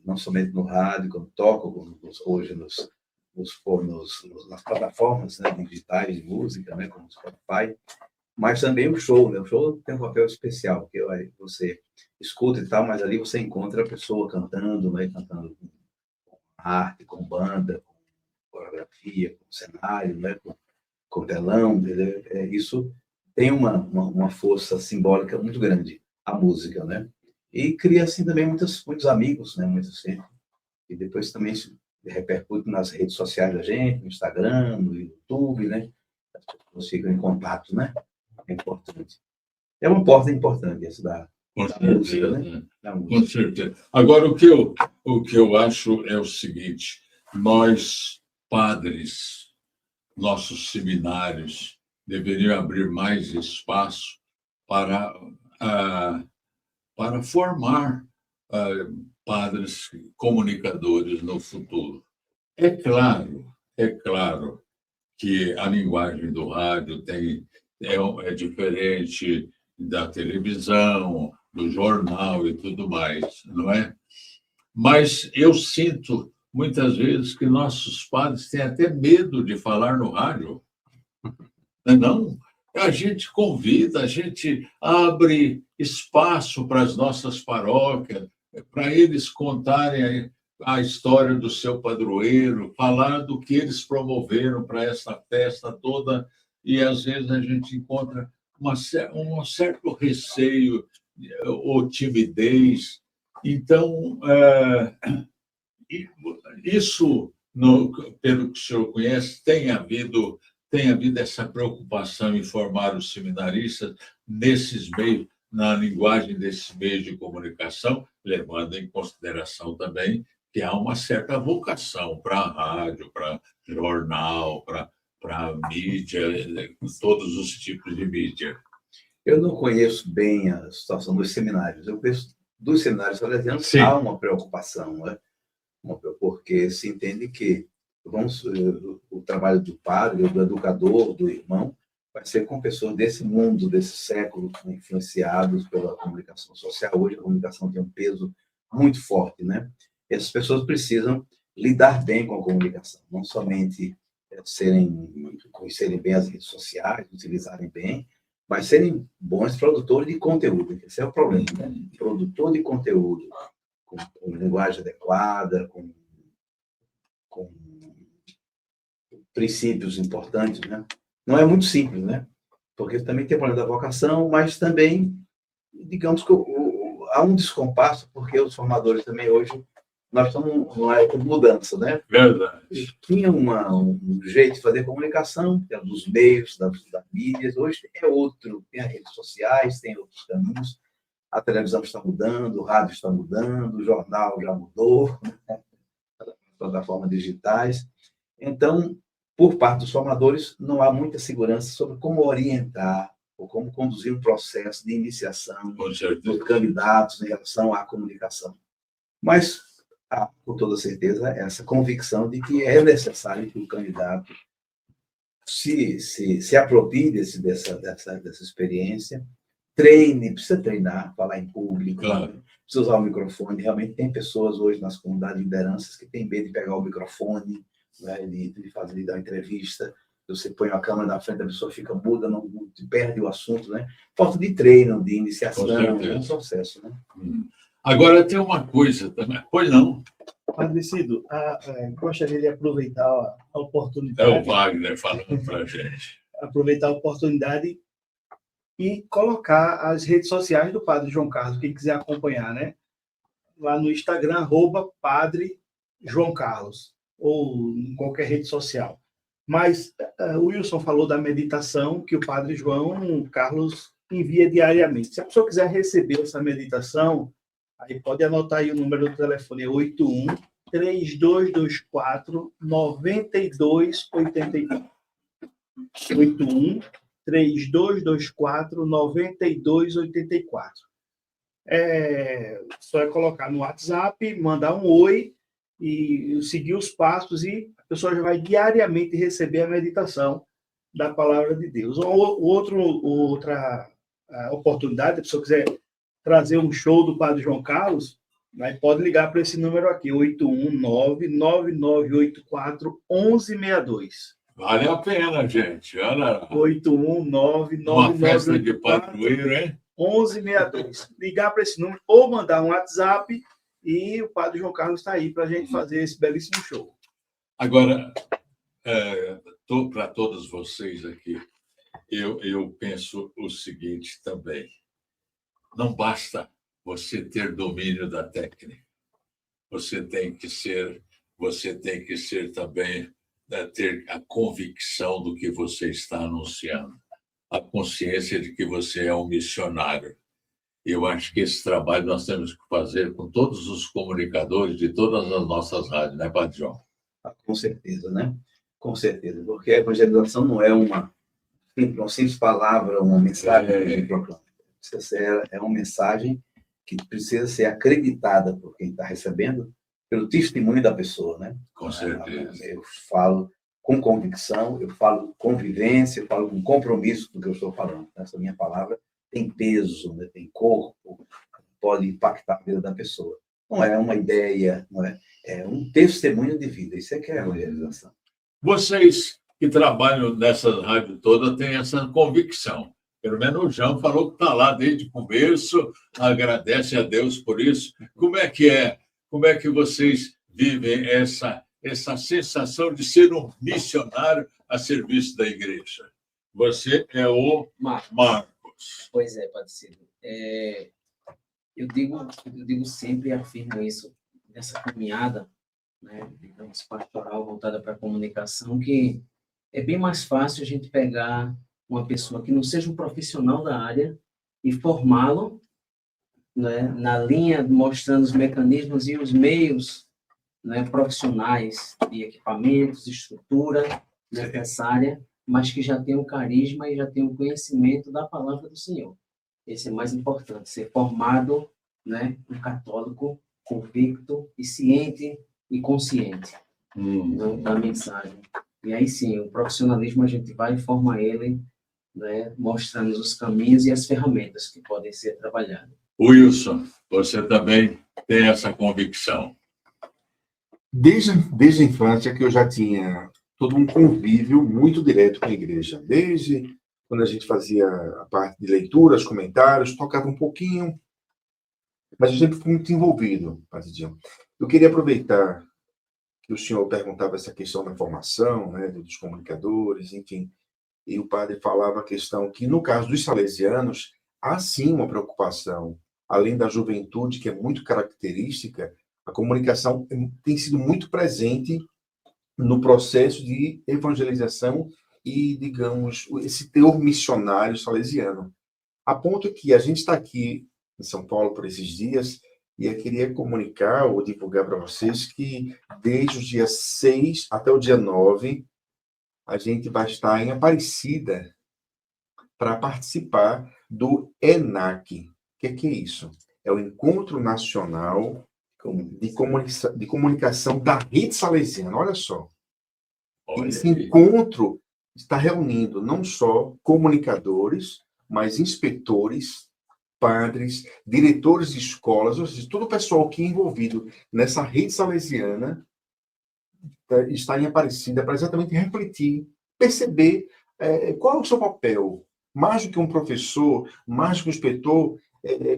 Speaker 3: Não somente no rádio, como toco hoje nas plataformas, né, digitais de música, né, como o Spotify, mas também o show, né? O show tem um papel especial, porque você escuta e tal, mas ali você encontra a pessoa cantando, né, cantando com arte, com banda, com coreografia, com cenário, né? Com telão, entendeu? Isso tem uma força simbólica muito grande, a música, né? E cria, assim, também muitos amigos, né? Muitos sempre. E depois também se repercute nas redes sociais da gente, no Instagram, no YouTube, né? As pessoas ficam em contato, né? É importante. É uma porta importante essa da música, né? Da
Speaker 2: Com
Speaker 3: música.
Speaker 2: certeza. Agora, o que eu acho é o seguinte: nós, padres, nossos seminários, deveriam abrir mais espaço para, para formar padres comunicadores no futuro. É claro que a linguagem do rádio é diferente da televisão, do jornal e tudo mais, não é? Mas eu sinto, muitas vezes, que nossos padres têm até medo de falar no rádio. Não? A gente convida, a gente abre espaço para as nossas paróquias, para eles contarem a história do seu padroeiro, falar do que eles promoveram para essa festa toda, e às vezes a gente encontra um certo receio ou timidez. Então, isso, pelo que o senhor conhece, tem havido essa preocupação em formar os seminaristas nesses meios, na linguagem desses meios de comunicação, levando em consideração também que há uma certa vocação para a rádio, para jornal, para mídia, todos os tipos de mídia.
Speaker 3: Eu não conheço bem a situação dos seminários. Eu conheço dos seminários salesianos,
Speaker 2: Sim.
Speaker 3: há uma preocupação, né? Porque se entende que o trabalho do padre, do educador, do irmão, vai ser com pessoas desse mundo, desse século, influenciados pela comunicação social. Hoje a comunicação tem um peso muito forte, né? E essas pessoas precisam lidar bem com a comunicação, não somente conhecerem bem as redes sociais, utilizarem bem, mas serem bons produtores de conteúdo. Esse é o problema, né? Produtor de conteúdo, com linguagem adequada, com princípios importantes, né? Não é muito simples, né? Porque também tem o problema da vocação, mas também, digamos que há um descompasso, porque os formadores também hoje, nós estamos numa época de mudança, né?
Speaker 2: Verdade.
Speaker 3: Tinha um jeito de fazer comunicação, dos meios, das mídias, hoje é outro. Tem as redes sociais, tem outros caminhos. A televisão está mudando, o rádio está mudando, o jornal já mudou, né? Plataformas digitais. Então, por parte dos formadores, não há muita segurança sobre como orientar ou como conduzir um processo de iniciação dos candidatos em relação à comunicação. Mas há, com toda certeza, essa convicção de que é necessário que o candidato se aproprie dessa experiência, treine, precisa treinar, falar em público,
Speaker 2: claro.
Speaker 3: Né? Precisa usar o microfone. Realmente tem pessoas hoje nas comunidades de lideranças que têm medo de pegar o microfone, né? de dar uma entrevista. Você põe a câmera na frente, a pessoa fica muda, não perde o assunto, né? Falta de treino, de iniciação, é um processo, né?
Speaker 2: Agora tem uma coisa também. Pois não.
Speaker 7: Padre Cido, gostaria de aproveitar a oportunidade.
Speaker 2: É o Wagner falando para a gente.
Speaker 7: Aproveitar a oportunidade e colocar as redes sociais do Padre João Carlos, quem quiser acompanhar, né? Lá no Instagram, @Padre João Carlos, ou em qualquer rede social. Mas o Wilson falou da meditação que o Padre João Carlos envia diariamente. Se a pessoa quiser receber essa meditação, aí pode anotar aí o número do telefone, é 81-3224-9284. 81-3224-9284. Só é colocar no WhatsApp, mandar um oi e seguir os passos e a pessoa já vai diariamente receber a meditação da Palavra de Deus. Outra oportunidade, se a pessoa quiser trazer um show do Padre João Carlos, aí pode ligar para esse número aqui, 819-9984-1162.
Speaker 2: Vale a pena, gente. Olha.
Speaker 7: 819-9984-1162.
Speaker 2: Uma festa de padroeiro, hein?
Speaker 7: 1162. Ligar para esse número ou mandar um WhatsApp e o Padre João Carlos está aí para a gente fazer esse belíssimo show.
Speaker 2: Agora, para todos vocês aqui, eu penso o seguinte também. Não basta você ter domínio da técnica. Você tem que ser também, ter a convicção do que você está anunciando, a consciência de que você é um missionário. Eu acho que esse trabalho nós temos que fazer com todos os comunicadores de todas as nossas rádios, né, Padre João?
Speaker 3: Com certeza, né? Com certeza, porque a evangelização não é uma simples palavra, uma mensagem que proclama. É uma mensagem que precisa ser acreditada por quem está recebendo, pelo testemunho da pessoa, né?
Speaker 2: Com certeza.
Speaker 3: Eu falo com convicção, eu falo com vivência, eu falo com compromisso do que eu estou falando. Essa minha palavra tem peso, né? Tem corpo, pode impactar a vida da pessoa. Não é uma ideia, não é? É um testemunho de vida. Isso é que é a evangelização.
Speaker 2: Vocês que trabalham nessas rádios todas têm essa convicção. Pelo menos o João falou que está lá desde o começo, agradece a Deus por isso. Como é que vocês vivem essa sensação de ser um missionário a serviço da igreja? Você é o Marcos.
Speaker 4: Pois é, Padre Cílio. Eu digo sempre e afirmo isso nessa caminhada, né, digamos, pastoral voltada para a comunicação, que é bem mais fácil a gente pegar uma pessoa que não seja um profissional da área e formá-lo, né, na linha, mostrando os mecanismos e os meios, né, profissionais de equipamentos, estrutura necessária, mas que já tem o carisma e já tem o conhecimento da palavra do Senhor. Esse é mais importante, ser formado, né, um católico convicto e ciente e consciente, né, da mensagem. E aí sim, o profissionalismo a gente vai e forma ele, né, mostrando os caminhos e as ferramentas que podem ser trabalhadas.
Speaker 2: Wilson, você também tem essa convicção?
Speaker 6: Desde a infância que eu já tinha todo um convívio muito direto com a igreja. Desde quando a gente fazia a parte de leituras, comentários, tocava um pouquinho, mas eu sempre fui muito envolvido, Padre João. Eu queria aproveitar que o senhor perguntava essa questão da formação, né, dos comunicadores, enfim, e o padre falava a questão que, no caso dos salesianos, há sim uma preocupação, além da juventude, que é muito característica, a comunicação tem sido muito presente no processo de evangelização e, digamos, esse teor missionário salesiano. A ponto que a gente está aqui em São Paulo por esses dias e eu queria comunicar ou divulgar para vocês que desde o dia 6 até o dia 9, a gente vai estar em Aparecida para participar do ENAC. O que é isso? É o Encontro Nacional de Comunicação da Rede Salesiana. Olha só. Esse encontro está reunindo não só comunicadores, mas inspetores, padres, diretores de escolas, ou seja, todo o pessoal que é envolvido nessa rede salesiana está em Aparecida para exatamente refletir, perceber qual é o seu papel. Mais do que um professor, mais do que um inspetor,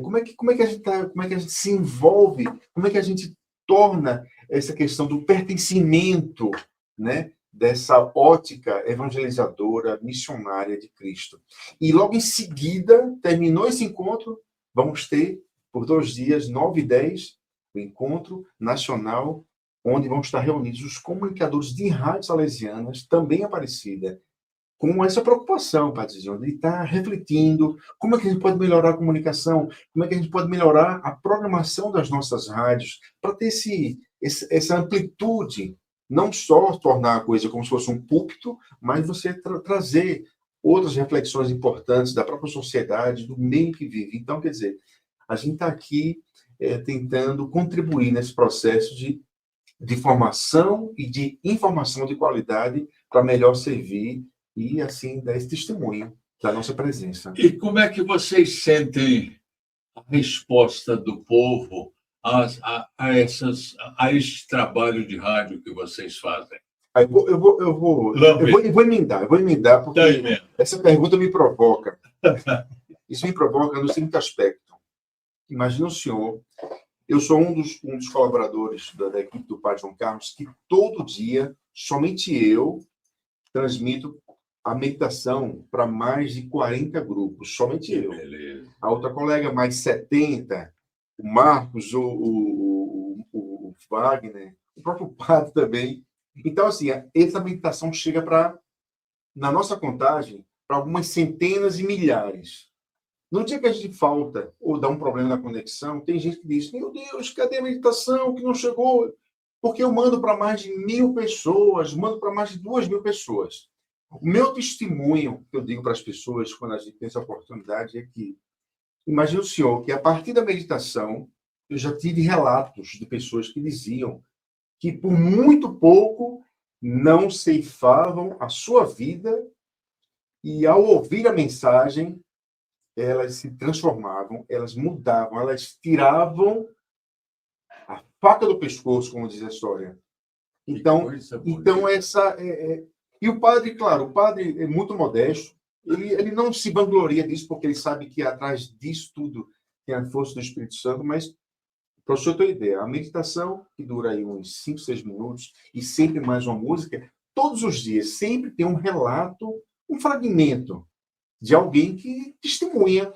Speaker 6: como é que a gente se envolve, como é que a gente torna essa questão do pertencimento, né, dessa ótica evangelizadora, missionária de Cristo. E logo em seguida, terminou esse encontro, vamos ter, por 2 dias, 9 e 10, o Encontro Nacional, onde vão estar reunidos os comunicadores de rádios salesianas, também Aparecida, com essa preocupação, Padre João, de estar refletindo como é que a gente pode melhorar a comunicação, como é que a gente pode melhorar a programação das nossas rádios, para ter essa amplitude, não só tornar a coisa como se fosse um púlpito, mas você trazer outras reflexões importantes da própria sociedade, do meio que vive. Então, quer dizer, a gente está aqui tentando contribuir nesse processo de formação e de informação de qualidade para melhor servir e, assim, dar esse testemunho da nossa presença.
Speaker 2: E como é que vocês sentem a resposta do povo a esse trabalho de rádio que vocês fazem?
Speaker 6: Eu vou emendar, porque essa pergunta me provoca. Isso me provoca no seguinte aspecto. Imagina o senhor, eu sou um dos colaboradores da equipe do Padre João Carlos, que todo dia, somente eu transmito a meditação para mais de 40 grupos, somente eu.
Speaker 2: Beleza.
Speaker 6: A outra colega, mais 70, o Marcos, o Wagner, o próprio Padre também. Então, assim, essa meditação chega na nossa contagem, para algumas centenas e milhares. No dia que a gente falta ou dá um problema na conexão, tem gente que diz, meu Deus, cadê a meditação que não chegou? Porque eu mando para mais de 1.000 pessoas, mando para mais de 2.000 pessoas. O meu testemunho, que eu digo para as pessoas quando a gente tem essa oportunidade, é que, imagine o senhor, que a partir da meditação, eu já tive relatos de pessoas que diziam que por muito pouco não ceifavam a sua vida e, ao ouvir a mensagem, elas se transformavam, elas mudavam, elas tiravam a faca do pescoço, como diz a história. Então essa... E o padre, claro, o padre é muito modesto, ele não se vangloria disso, porque ele sabe que atrás disso tudo tem a força do Espírito Santo, mas, para o senhor ter uma ideia, a meditação, que dura aí uns 5, 6 minutos, e sempre mais uma música, todos os dias, sempre tem um relato, um fragmento de alguém que testemunha.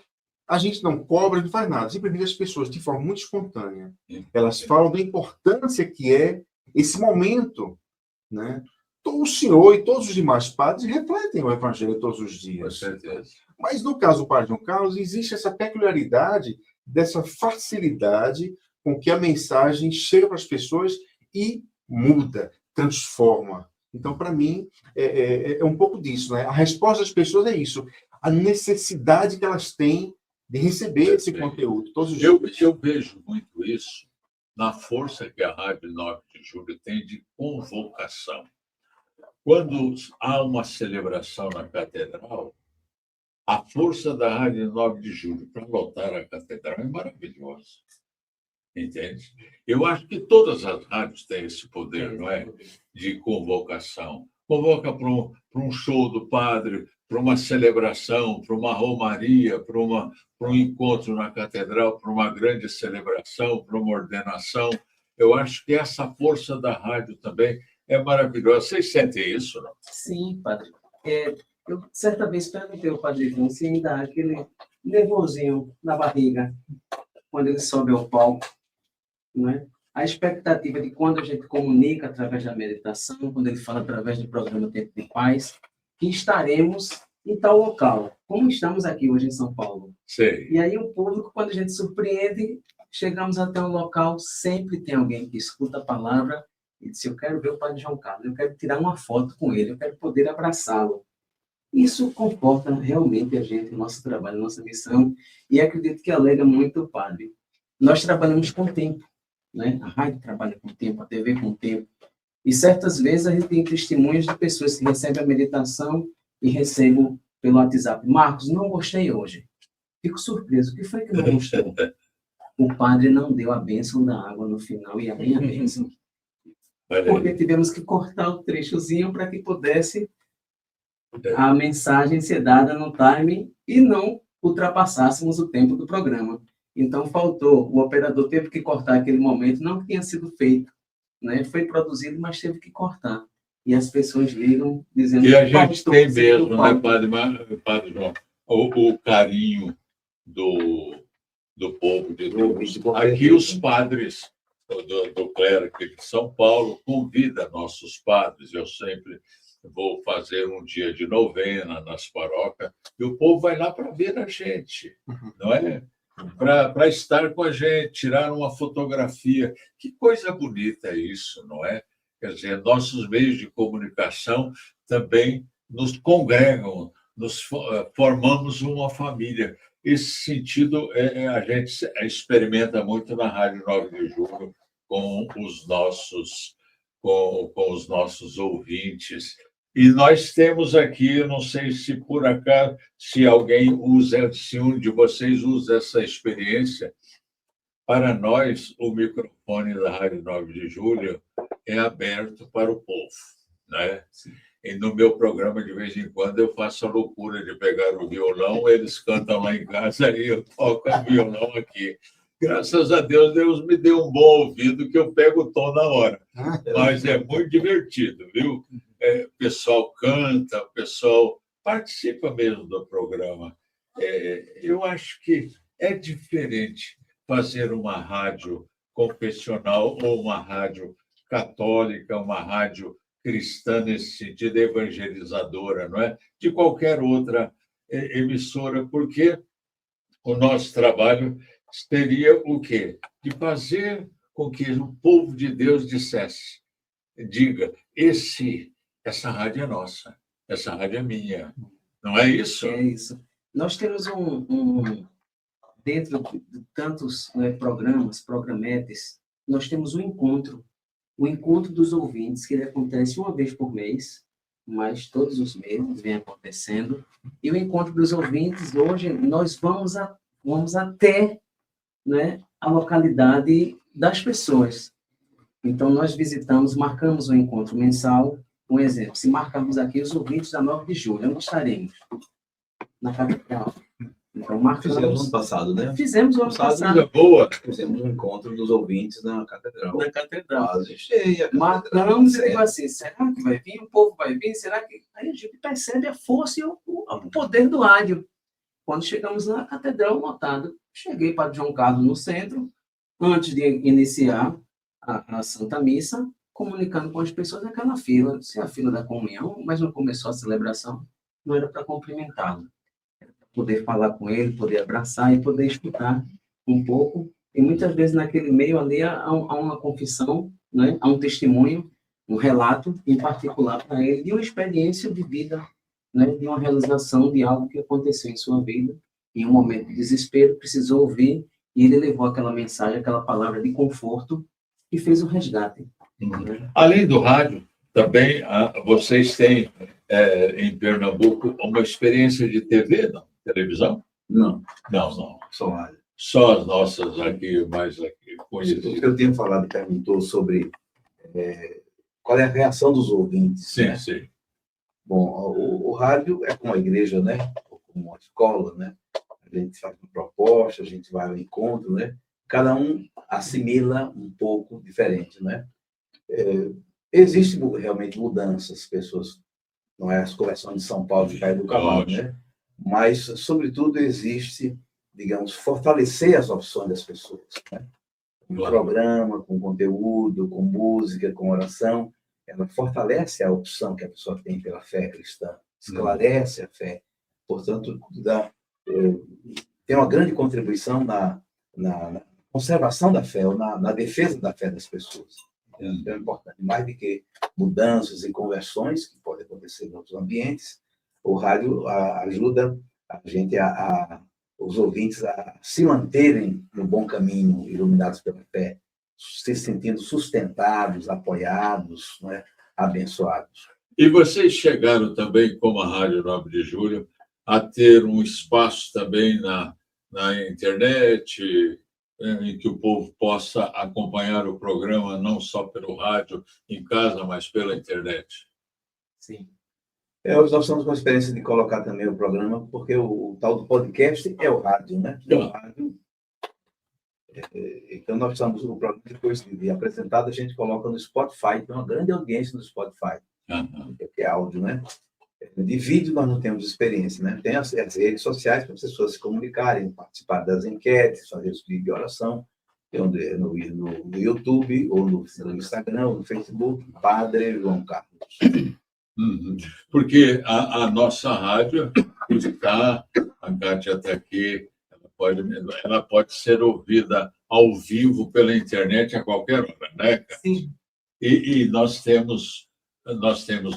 Speaker 6: A gente não cobra, não faz nada, simplesmente as pessoas, de forma muito espontânea, elas falam da importância que é esse momento, né? O senhor e todos os demais padres refletem o evangelho todos os dias.
Speaker 2: Com certeza.
Speaker 6: Mas, no caso do padre João Carlos, existe essa peculiaridade dessa facilidade com que a mensagem chega para as pessoas e muda, transforma. Então, para mim, é um pouco disso, né? A resposta das pessoas é isso. A necessidade que elas têm de receber esse conteúdo todos os dias.
Speaker 2: Eu vejo muito isso na força que a Rádio 9 de Julho tem de convocação. Quando há uma celebração na catedral, a força da Rádio 9 de Julho para lotar a catedral é maravilhosa. Entende? Eu acho que todas as rádios têm esse poder, não é? De convocação. Convoca para um show do padre, para uma celebração, para uma romaria, para um encontro na catedral, para uma grande celebração, para uma ordenação. Eu acho que essa força da rádio também é maravilhosa. Vocês sentem isso, não?
Speaker 4: Sim, padre. Eu, certa vez, perguntei ao padre João se ainda dá aquele nervosinho na barriga quando ele sobe ao palco, não é? A expectativa de quando a gente comunica através da meditação, quando ele fala através do programa Tempo de Paz, que estaremos em tal local, como estamos aqui hoje em São Paulo.
Speaker 2: Sei.
Speaker 4: E aí o público, quando a gente surpreende, chegamos até um local, sempre tem alguém que escuta a palavra e diz, eu quero ver o padre João Carlos, eu quero tirar uma foto com ele, eu quero poder abraçá-lo. Isso conforta realmente a gente, o nosso trabalho, a nossa missão, e acredito que alega muito o padre. Nós trabalhamos com tempo, né? A rádio trabalha com tempo, a TV com tempo, e certas vezes a gente tem testemunhos de pessoas que recebem a meditação e recebem pelo WhatsApp, Marcos, não gostei hoje. Fico surpreso, o que foi que não gostou? O padre não deu a bênção da água no final e a minha bênção. Porque tivemos que cortar o trechozinho para que pudesse a mensagem ser dada no timing e não ultrapassássemos o tempo do programa. Então, faltou, o operador teve que cortar aquele momento, não que tenha sido feito, né? Foi produzido, mas teve que cortar. E as pessoas ligam dizendo...
Speaker 2: E a gente tem mesmo, né, Padre João, o carinho do povo de Deus. Aqui os padres do clero aqui de São Paulo convidam nossos padres, eu sempre vou fazer um dia de novena nas paróquias, e o povo vai lá para ver a gente, não é? Para estar com a gente, tirar uma fotografia. Que coisa bonita é isso, não é? Quer dizer, nossos meios de comunicação também nos congregam, formamos uma família. Esse sentido a gente experimenta muito na Rádio 9 de Julho com os nossos ouvintes. E nós temos aqui, não sei se por acaso, se alguém usa, se um de vocês usa essa experiência, para nós, o microfone da Rádio 9 de Julho é aberto para o povo, né? E no meu programa, de vez em quando, eu faço a loucura de pegar o violão, eles cantam lá em casa e eu toco o violão aqui. Graças a Deus, Deus me deu um bom ouvido que eu pego o tom na hora. Mas é muito divertido, viu? o pessoal canta, o pessoal participa mesmo do programa. Eu acho que é diferente fazer uma rádio confessional ou uma rádio católica, uma rádio cristã nesse sentido, evangelizadora, não é? De qualquer outra emissora, porque o nosso trabalho seria o quê? De fazer com que o povo de Deus diga, essa rádio é nossa, essa rádio é minha. Não é isso?
Speaker 4: É isso. Nós temos dentro de tantos, né, programetes, nós temos um encontro. O encontro dos ouvintes, que ele acontece uma vez por mês, mas todos os meses vem acontecendo. E o encontro dos ouvintes, hoje, nós vamos até, né, a localidade das pessoas. Então, nós marcamos um encontro mensal. Um exemplo, se marcarmos aqui os ouvintes da 9 de julho, onde estaremos? Na capital. Então, marcamos...
Speaker 3: Fizemos ano passado, né?
Speaker 4: Fizemos o ano passado.
Speaker 2: Coisa boa.
Speaker 3: Fizemos um encontro dos ouvintes na catedral.
Speaker 4: Na catedral.
Speaker 3: Quase cheia.
Speaker 4: Marcamos e digo assim, será que vai vir? O povo vai vir? Será que... Aí a gente percebe a força e o poder do rádio. Quando chegamos na catedral lotada, cheguei para João Carlos no centro, antes de iniciar a Santa Missa, comunicando com as pessoas naquela fila, se a fila da comunhão, mas não começou a celebração, não era para cumprimentá-lo. Era para poder falar com ele, poder abraçar e poder escutar um pouco. E muitas vezes naquele meio ali há uma confissão, né? Há um testemunho, um relato em particular para ele de uma experiência de vida, né? De uma realização de algo que aconteceu em sua vida. Em um momento de desespero, precisou ouvir e ele levou aquela mensagem, aquela palavra de conforto e fez o resgate.
Speaker 2: Além do rádio, também vocês têm em Pernambuco uma experiência de TV, não? Televisão?
Speaker 3: Não,
Speaker 2: Não.
Speaker 3: só rádio.
Speaker 2: Só as nossas aqui, mais aqui,
Speaker 3: O
Speaker 2: conhecidas.
Speaker 3: que eu tinha falado, perguntou sobre qual é a reação dos ouvintes.
Speaker 2: Sim,
Speaker 3: né?
Speaker 2: sim.
Speaker 3: Bom, o rádio é como a igreja, né? Ou como uma escola, né? A gente faz uma proposta, a gente vai ao encontro, né? Cada um assimila um pouco diferente, né? Existe realmente mudanças, pessoas, não é as conversões de São Paulo de cair do cavalo, né? Mas, sobretudo, existe, digamos, fortalecer as opções das pessoas, né? Com programa, com conteúdo, com música, com oração, ela fortalece a opção que a pessoa tem pela fé cristã, esclarece a fé, portanto, tem uma grande contribuição na conservação da fé, ou na defesa da fé das pessoas. É importante, mais do que mudanças e conversões, que podem acontecer em outros ambientes, o rádio ajuda a gente, os ouvintes, a se manterem no bom caminho, iluminados pela fé, se sentindo sustentados, apoiados, não é? Abençoados.
Speaker 2: E vocês chegaram também, como a Rádio 9 de Julho, a ter um espaço também na internet, em que o povo possa acompanhar o programa não só pelo rádio em casa, mas pela internet.
Speaker 4: Sim.
Speaker 3: Nós estamos com a experiência de colocar também o programa, porque o tal do podcast é o rádio, né? É o rádio. Então, nós estamos no programa, depois de apresentado, a gente coloca no Spotify, tem uma grande audiência no Spotify, que é áudio, né? De vídeo nós não temos experiência, né? Tem as redes sociais para as pessoas se comunicarem, participar das enquetes, fazer os vídeos de oração, no YouTube, ou no Instagram, ou no Facebook, Padre João Carlos.
Speaker 2: Porque a nossa rádio está, a Kátia está aqui, ela pode ser ouvida ao vivo pela internet a qualquer hora, né, Kátia?
Speaker 4: Sim.
Speaker 2: E nós temos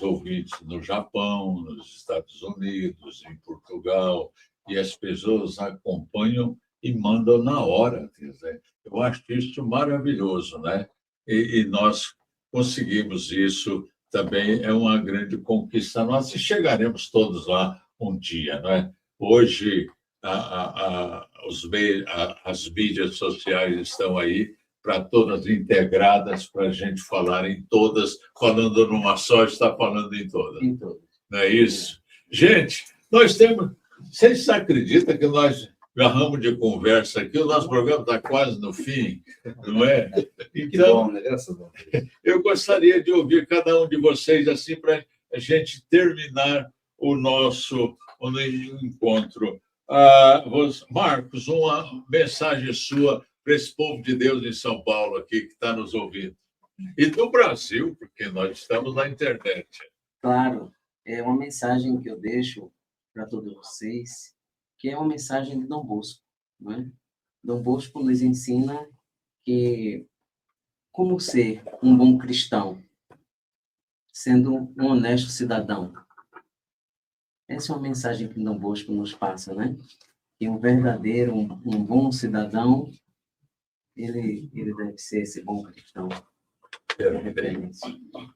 Speaker 2: ouvintes no Japão, nos Estados Unidos, em Portugal, e as pessoas acompanham e mandam na hora. Quer dizer, eu acho isso maravilhoso, né? E nós conseguimos isso, também é uma grande conquista nossa, e chegaremos todos lá um dia, não é? Hoje, as mídias sociais estão aí, para todas integradas, para a gente falar em todas, falando numa só, está falando em todas.
Speaker 4: Em todas.
Speaker 2: Não é isso? Gente, nós temos... Vocês acreditam que nós agarramos de conversa aqui? O nosso programa está quase no fim, não é?
Speaker 3: Que bom, né? Graças a Deus.
Speaker 2: Eu gostaria de ouvir cada um de vocês, assim, para a gente terminar o nosso encontro. Marcos, uma mensagem sua para esse povo de Deus em São Paulo aqui que está nos ouvindo. E do Brasil, porque nós estamos na internet.
Speaker 4: Claro, é uma mensagem que eu deixo para todos vocês, que é uma mensagem de Dom Bosco, não é? Dom Bosco nos ensina que como ser um bom cristão, sendo um honesto cidadão. Essa é uma mensagem que Dom Bosco nos passa, né? Que um verdadeiro, um bom cidadão, ele deve ser esse bom cristão.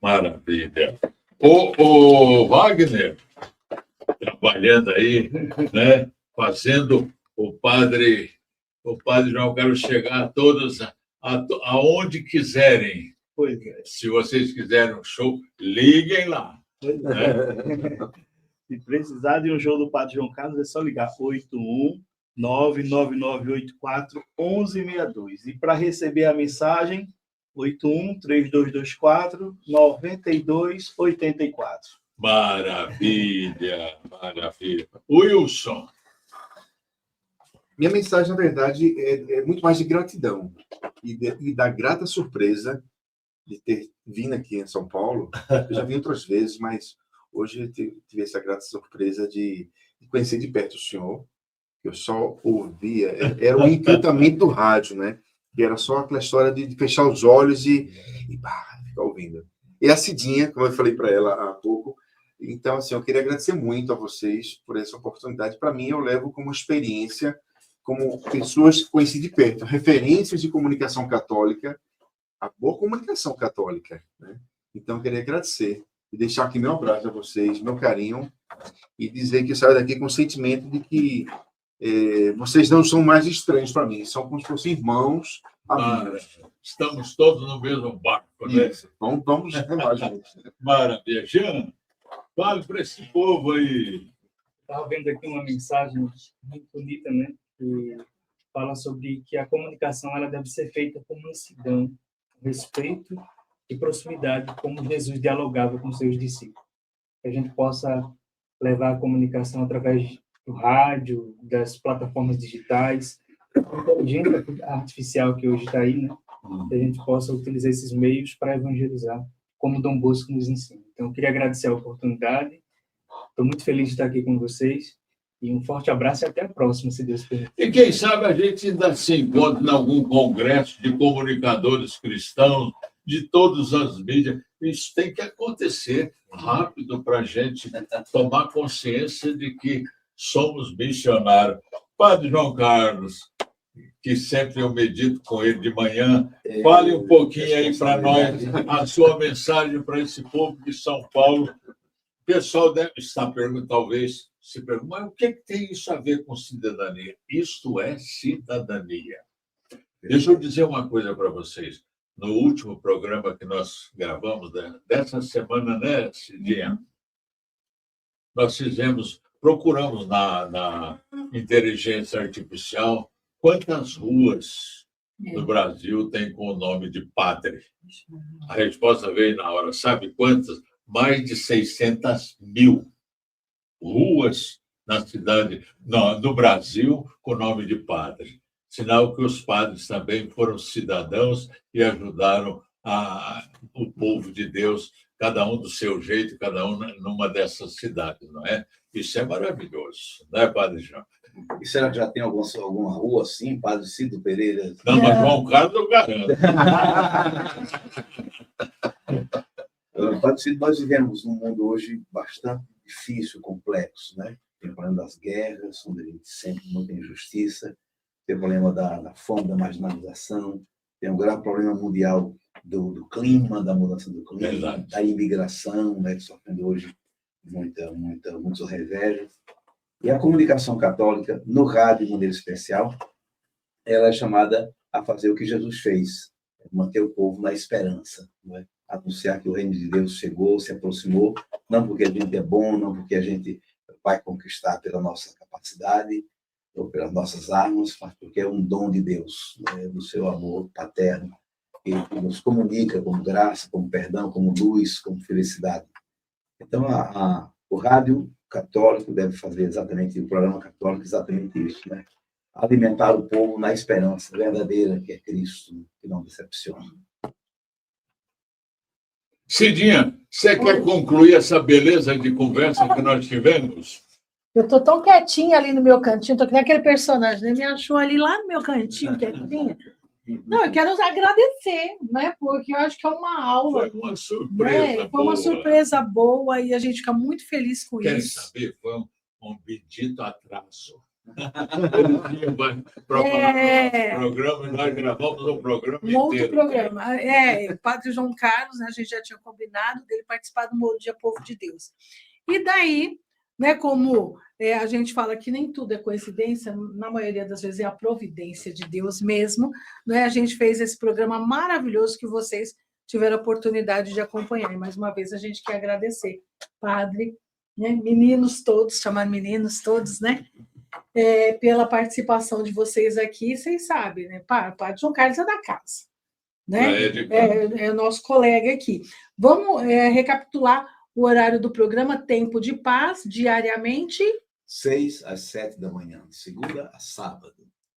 Speaker 2: Maravilha. O Wagner, trabalhando aí, né? Fazendo o padre João Carlos chegar a todos, aonde quiserem.
Speaker 7: Pois é.
Speaker 2: Se vocês quiserem um show, liguem lá.
Speaker 7: Pois
Speaker 2: Né?
Speaker 7: é. Se precisar de um show do Padre João Carlos, é só ligar 81-99984-1162. E para receber a mensagem, 81-3224-9284.
Speaker 2: Maravilha, maravilha. Wilson.
Speaker 6: Minha mensagem, na verdade, é muito mais de gratidão e da grata surpresa de ter vindo aqui em São Paulo. Eu já vim outras vezes, mas hoje eu tive essa grata surpresa de conhecer de perto o senhor. Eu só ouvia, era um encantamento do rádio, né? Que era só aquela história de fechar os olhos e ficar ouvindo. E a Cidinha, como eu falei para ela há pouco, então, assim, eu queria agradecer muito a vocês por essa oportunidade. Para mim, eu levo como experiência, como pessoas que conheci de perto, referências de comunicação católica, a boa comunicação católica, né? Então, eu queria agradecer e deixar aqui meu abraço a vocês, meu carinho, e dizer que eu saio daqui com o sentimento de que vocês não são mais estranhos para mim, são como se fossem irmãos, amigos.
Speaker 2: Estamos todos no mesmo barco, né?
Speaker 6: Isso. Vamos remar juntos.
Speaker 2: Maravilha. Jean, fale para esse povo aí.
Speaker 5: Estava vendo aqui uma mensagem muito bonita, né? Que fala sobre que a comunicação ela deve ser feita com mansidão, respeito e proximidade, como Jesus dialogava com seus discípulos. Que a gente possa levar a comunicação através do rádio, das plataformas digitais, a inteligência artificial que hoje está aí, né? Que a gente possa utilizar esses meios para evangelizar, como Dom Bosco nos ensina. Então, eu queria agradecer a oportunidade. Estou muito feliz de estar aqui com vocês. E um forte abraço e até a próxima, se Deus permitir.
Speaker 2: E quem sabe a gente ainda se encontra em algum congresso de comunicadores cristãos, de todas as mídias. Isso tem que acontecer rápido para a gente tomar consciência de que somos missionários. Padre João Carlos, que sempre eu medito com ele de manhã, fale um pouquinho aí para nós a sua mensagem para esse povo de São Paulo. O pessoal deve estar perguntando, talvez se pergunta, mas o que tem isso a ver com cidadania? Isto é cidadania. Deixa eu dizer uma coisa para vocês. No último programa que nós gravamos dessa semana, né, Cidinha? Nós procuramos na inteligência artificial quantas ruas no Brasil tem com o nome de padre. A resposta veio na hora. Sabe quantas? Mais de 600.000 ruas na cidade, no Brasil, com o nome de padre. Sinal que os padres também foram cidadãos e ajudaram o povo de Deus, cada um do seu jeito, cada um numa dessas cidades, não é? Isso é maravilhoso, não é, Padre João?
Speaker 3: E será que já tem alguma rua assim, Padre Cido Pereira?
Speaker 2: Não, mas João Carlos eu garanto.
Speaker 3: Padre Cido, nós vivemos num mundo hoje bastante difícil, complexo, né? Tem o problema das guerras, onde a gente sempre muita injustiça, tem o problema da fome, da marginalização, tem um grave problema mundial do clima, da mudança do clima,
Speaker 2: Verdade.
Speaker 3: Da imigração, né, que sofrendo hoje muitos revejos. E a comunicação católica, no rádio de maneira especial, ela é chamada a fazer o que Jesus fez, manter o povo na esperança, né? Anunciar que o reino de Deus chegou, se aproximou, não porque a gente é bom, não porque a gente vai conquistar pela nossa capacidade ou pelas nossas armas, mas porque é um dom de Deus, né? Do seu amor paterno, que nos comunica como graça, como perdão, como luz, como felicidade. Então, o rádio católico deve fazer exatamente, o programa católico exatamente isso, né? Alimentar o povo na esperança verdadeira, que é Cristo, que não decepciona.
Speaker 2: Cidinha, você quer concluir essa beleza de conversa que nós tivemos?
Speaker 1: Eu estou tão quietinha ali no meu cantinho, estou que nem aquele personagem, né? Me achou ali lá no meu cantinho, quietinha. Não, eu quero agradecer, né? Porque eu acho que é uma aula.
Speaker 2: Foi uma surpresa
Speaker 1: Né? Foi
Speaker 2: boa.
Speaker 1: uma surpresa boa e a gente fica muito feliz com
Speaker 2: Querem
Speaker 1: isso.
Speaker 2: saber? Foi um bendito atraso. Ele tinha para falar no programa e nós gravamos um programa
Speaker 1: Um outro
Speaker 2: inteiro.
Speaker 1: programa. O Padre João Carlos, né, a gente já tinha combinado dele participar do Bom Dia Povo de Deus. E daí, né, como a gente fala que nem tudo é coincidência, na maioria das vezes é a providência de Deus mesmo, né, a gente fez esse programa maravilhoso que vocês tiveram a oportunidade de acompanhar. E mais uma vez a gente quer agradecer, Padre, né, meninos todos, chamar meninos todos, né? Pela participação de vocês aqui, vocês sabem, né? O Padre João Carlos é da casa, né? É o nosso colega aqui. Vamos recapitular o horário do programa Tempo de Paz, diariamente.
Speaker 3: 6 às 7 da manhã, de segunda a sábado.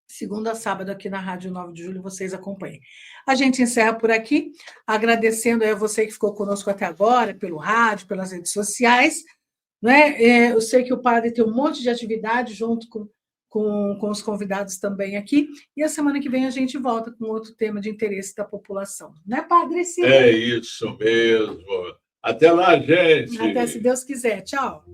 Speaker 1: Segunda a sábado, aqui na Rádio 9 de Julho, vocês acompanhem. A gente encerra por aqui, agradecendo a você que ficou conosco até agora, pelo rádio, pelas redes sociais. Né? Eu sei que o padre tem um monte de atividade junto com os convidados também aqui, e a semana que vem a gente volta com outro tema de interesse da população. Né, Padre Cid?
Speaker 2: É isso mesmo. Até lá, gente.
Speaker 1: Até, se Deus quiser. Tchau.